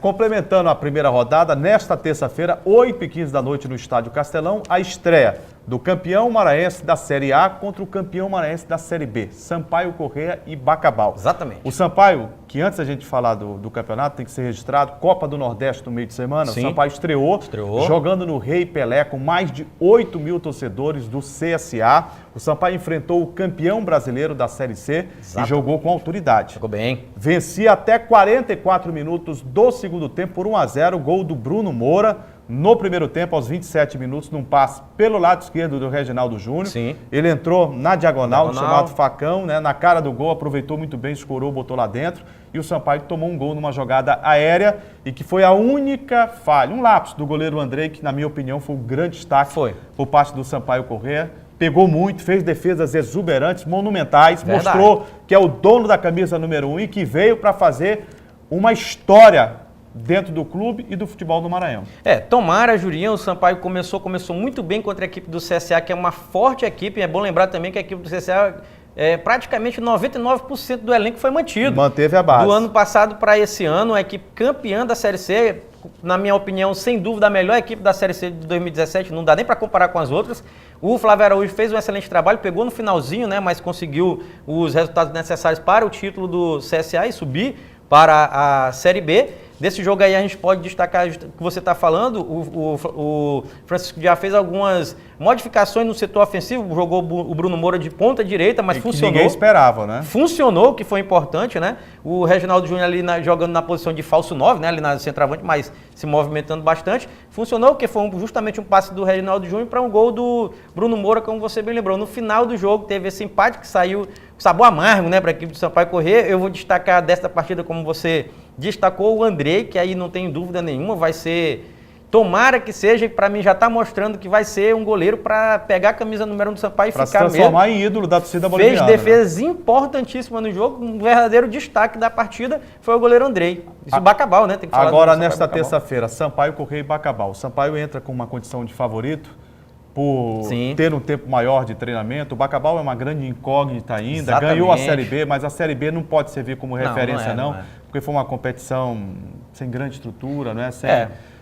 Complementando a primeira rodada, nesta terça-feira, 8h15 da noite no Estádio Castelão, a estreia do campeão maranhense da Série A contra o campeão maranhense da Série B, Sampaio Corrêa e Bacabal. Exatamente. O Sampaio, que antes da gente falar do campeonato, tem que ser registrado, Copa do Nordeste no meio de semana, Sim. o Sampaio estreou, jogando no Rei Pelé com mais de 8 mil torcedores do CSA. O Sampaio enfrentou o campeão brasileiro da Série C e jogou com autoridade. Jogou bem. Vencia até 44 minutos do segundo tempo por 1-0, gol do Bruno Moura. No primeiro tempo, aos 27 minutos, num passe pelo lado esquerdo do Reginaldo Júnior. Sim. Ele entrou na diagonal, chamado facão, né, na cara do gol, aproveitou muito bem, escorou, botou lá dentro. E o Sampaio tomou um gol numa jogada aérea e que foi a única falha, um lapso do goleiro Andrei, que na minha opinião foi um grande destaque por parte do Sampaio Corrêa. Pegou muito, fez defesas exuberantes, monumentais, mostrou que é o dono da camisa número 1 e que veio para fazer uma história dentro do clube e do futebol do Maranhão. Tomara, Jurinho, o Sampaio começou muito bem contra a equipe do CSA, que é uma forte equipe. É bom lembrar também que a equipe do CSA, praticamente 99% do elenco foi mantido. Manteve a base. Do ano passado para esse ano, a equipe campeã da Série C, na minha opinião, sem dúvida, a melhor equipe da Série C de 2017, não dá nem para comparar com as outras. O Flávio Araújo fez um excelente trabalho, pegou no finalzinho, né, mas conseguiu os resultados necessários para o título do CSA e subir para a Série B. Desse jogo aí a gente pode destacar o que você está falando, o Francisco já fez algumas modificações no setor ofensivo, jogou o Bruno Moura de ponta direita, mas funcionou. Ninguém esperava, né? Funcionou, que foi importante, né? O Reginaldo Júnior ali jogando na posição de falso 9, né? Ali na centroavante, mas se movimentando bastante. Funcionou, porque foi justamente um passe do Reginaldo Júnior para um gol do Bruno Moura, como você bem lembrou. No final do jogo teve esse empate que saiu sabor amargo, né, para a equipe do Sampaio Corrêa. Eu vou destacar desta partida, como você destacou, o Andrei, que aí não tem dúvida nenhuma, vai ser, tomara que seja, e para mim já está mostrando que vai ser um goleiro para pegar a camisa número 1 do Sampaio e ficar mesmo. Para se transformar em ídolo da torcida boliviana. Fez defesas importantíssimas no jogo, um verdadeiro destaque da partida foi o goleiro Andrei. Isso o Bacabal, né? Tem que falar agora, nesta terça-feira, Sampaio Corrêa e Bacabal. O Sampaio entra com uma condição de favorito, por ter um tempo maior de treinamento. O Bacabal é uma grande incógnita ainda, ganhou a Série B, mas a Série B não pode servir como referência não, porque foi uma competição sem grande estrutura, né?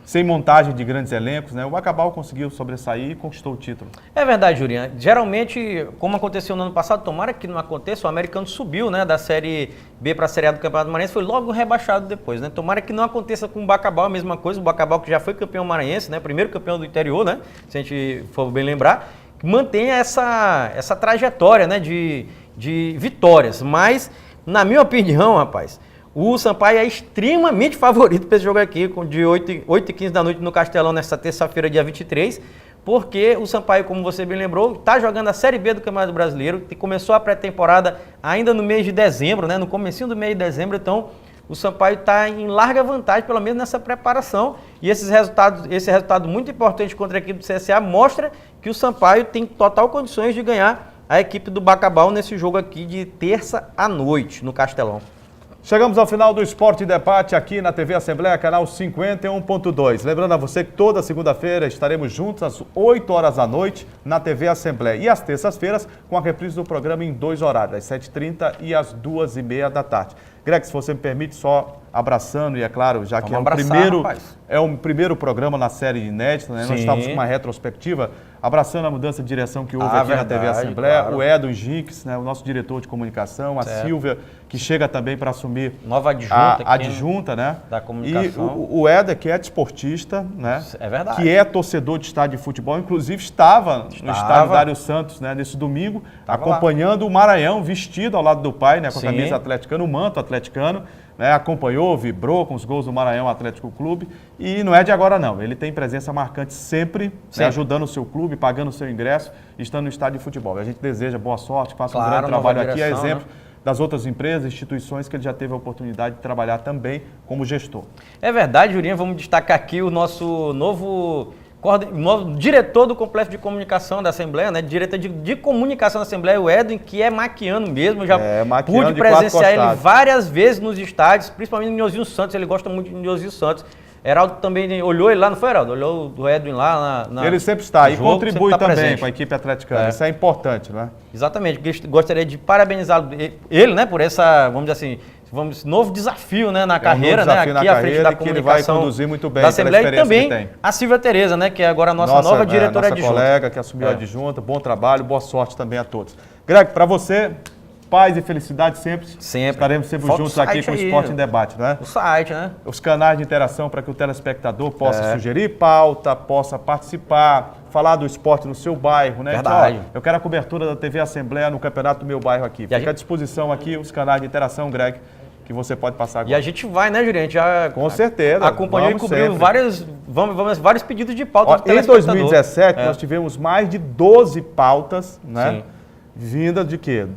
Sem montagem de grandes elencos, né? O Bacabal conseguiu sobressair e conquistou o título. É verdade, Jurinha. Geralmente, como aconteceu no ano passado, tomara que não aconteça, o Americano subiu, né, da Série B para a Série A do Campeonato Maranhense, foi logo rebaixado depois, né? Tomara que não aconteça com o Bacabal, a mesma coisa, o Bacabal que já foi campeão maranhense, né? Primeiro campeão do interior, né? Se a gente for bem lembrar, mantenha essa trajetória, né, de vitórias. Mas, na minha opinião, rapaz, O Sampaio é extremamente favorito para esse jogo aqui, de 8h15 da noite no Castelão, nesta terça-feira, dia 23, porque o Sampaio, como você bem lembrou, está jogando a Série B do Campeonato Brasileiro, que começou a pré-temporada ainda no mês de dezembro, né, no comecinho do mês de dezembro, então o Sampaio está em larga vantagem, pelo menos nessa preparação, e esse resultado muito importante contra a equipe do CSA mostra que o Sampaio tem total condições de ganhar a equipe do Bacabal nesse jogo aqui de terça à noite, no Castelão. Chegamos ao final do Esporte e Debate aqui na TV Assembleia, canal 51.2. Lembrando a você que toda segunda-feira estaremos juntos às 8 horas da noite na TV Assembleia. E às terças-feiras com a reprise do programa em 2 horários, às 7h30 e às 2h30 da tarde. Greg, se você me permite, só abraçando, e é claro, já que é o primeiro programa na série inédita, né? Nós estamos com uma retrospectiva, abraçando a mudança de direção que houve aqui na TV Assembleia, claro. O Edson Jinx, né, o nosso diretor de comunicação, a Silvia, que chega também para assumir nova adjunta, né? Da comunicação. E o Éder, que é desportista, né? É verdade. Que é torcedor de estádio de futebol, inclusive estava no estádio Dário Santos, né, nesse domingo, acompanhando o Maranhão, vestido ao lado do pai, né, com a camisa atleticana, o manto atleticano, né, acompanhou, vibrou com os gols do Maranhão Atlético Clube, e não é de agora não, ele tem presença marcante sempre. Né, ajudando o seu clube, pagando o seu ingresso, estando no estádio de futebol. A gente deseja boa sorte, faça um grande trabalho aqui, é exemplo das outras empresas, instituições que ele já teve a oportunidade de trabalhar também como gestor. É verdade, Jurinha, vamos destacar aqui o nosso novo diretor do Complexo de Comunicação da Assembleia, né? Diretor de Comunicação da Assembleia, o Edwin, que é maquiano mesmo, já pude presenciar ele várias vezes nos estádios, principalmente no Nhozinho Santos, ele gosta muito de Nhozinho Santos. Heraldo também olhou ele lá, não foi, Heraldo? Olhou o Edwin lá na ele sempre está e contribui também com a equipe atleticana, isso é importante, né? Exatamente, gostaria de parabenizar ele, né, por essa, vamos dizer assim, novo desafio, né, na carreira, né, aqui à frente da comunicação, que ele vai conduzir muito bem da Assembleia, e também a Silvia Tereza, né, que é agora a nossa nova diretora adjunta. Nossa colega que assumiu a adjunta, bom trabalho, boa sorte também a todos. Greg, para você, paz e felicidade sempre. Estaremos sempre juntos aqui com o Esporte em Debate, né? O site, né? Os canais de interação para que o telespectador possa sugerir pauta, possa participar, falar do esporte no seu bairro, né? Verdade. Então, ó, eu quero a cobertura da TV Assembleia no campeonato do meu bairro aqui. Fica à disposição aqui os canais de interação, Greg, que você pode passar agora. E a gente vai, né, Juliano? Já com certeza. Acompanhou e cobriu vários pedidos de pauta do telespectador. Em 2017, nós tivemos mais de 12 pautas, né? Vinda de quê?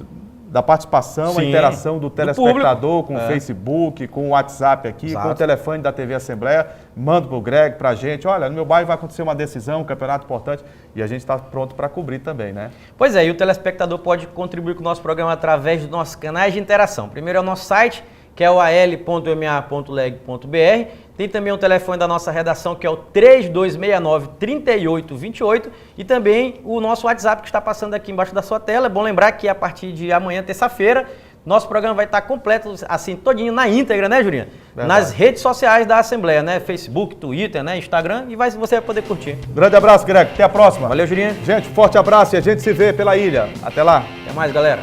Da participação, a interação do telespectador com o Facebook, com o WhatsApp aqui, com o telefone da TV Assembleia. Manda para o Greg, para a gente. Olha, no meu bairro vai acontecer uma decisão, um campeonato importante, e a gente está pronto para cobrir também, né? Pois é, e o telespectador pode contribuir com o nosso programa através dos nossos canais de interação. Primeiro é o nosso site, que é o al.ma.leg.br. Tem também o telefone da nossa redação, que é o 3269-3828. E também o nosso WhatsApp, que está passando aqui embaixo da sua tela. É bom lembrar que a partir de amanhã, terça-feira, nosso programa vai estar completo, assim, todinho na íntegra, né, Julinha? Nas redes sociais da Assembleia, né? Facebook, Twitter, né? Instagram, e você vai poder curtir. Grande abraço, Greg. Até a próxima. Valeu, Julinha. Gente, forte abraço e a gente se vê pela ilha. Até lá. Até mais, galera.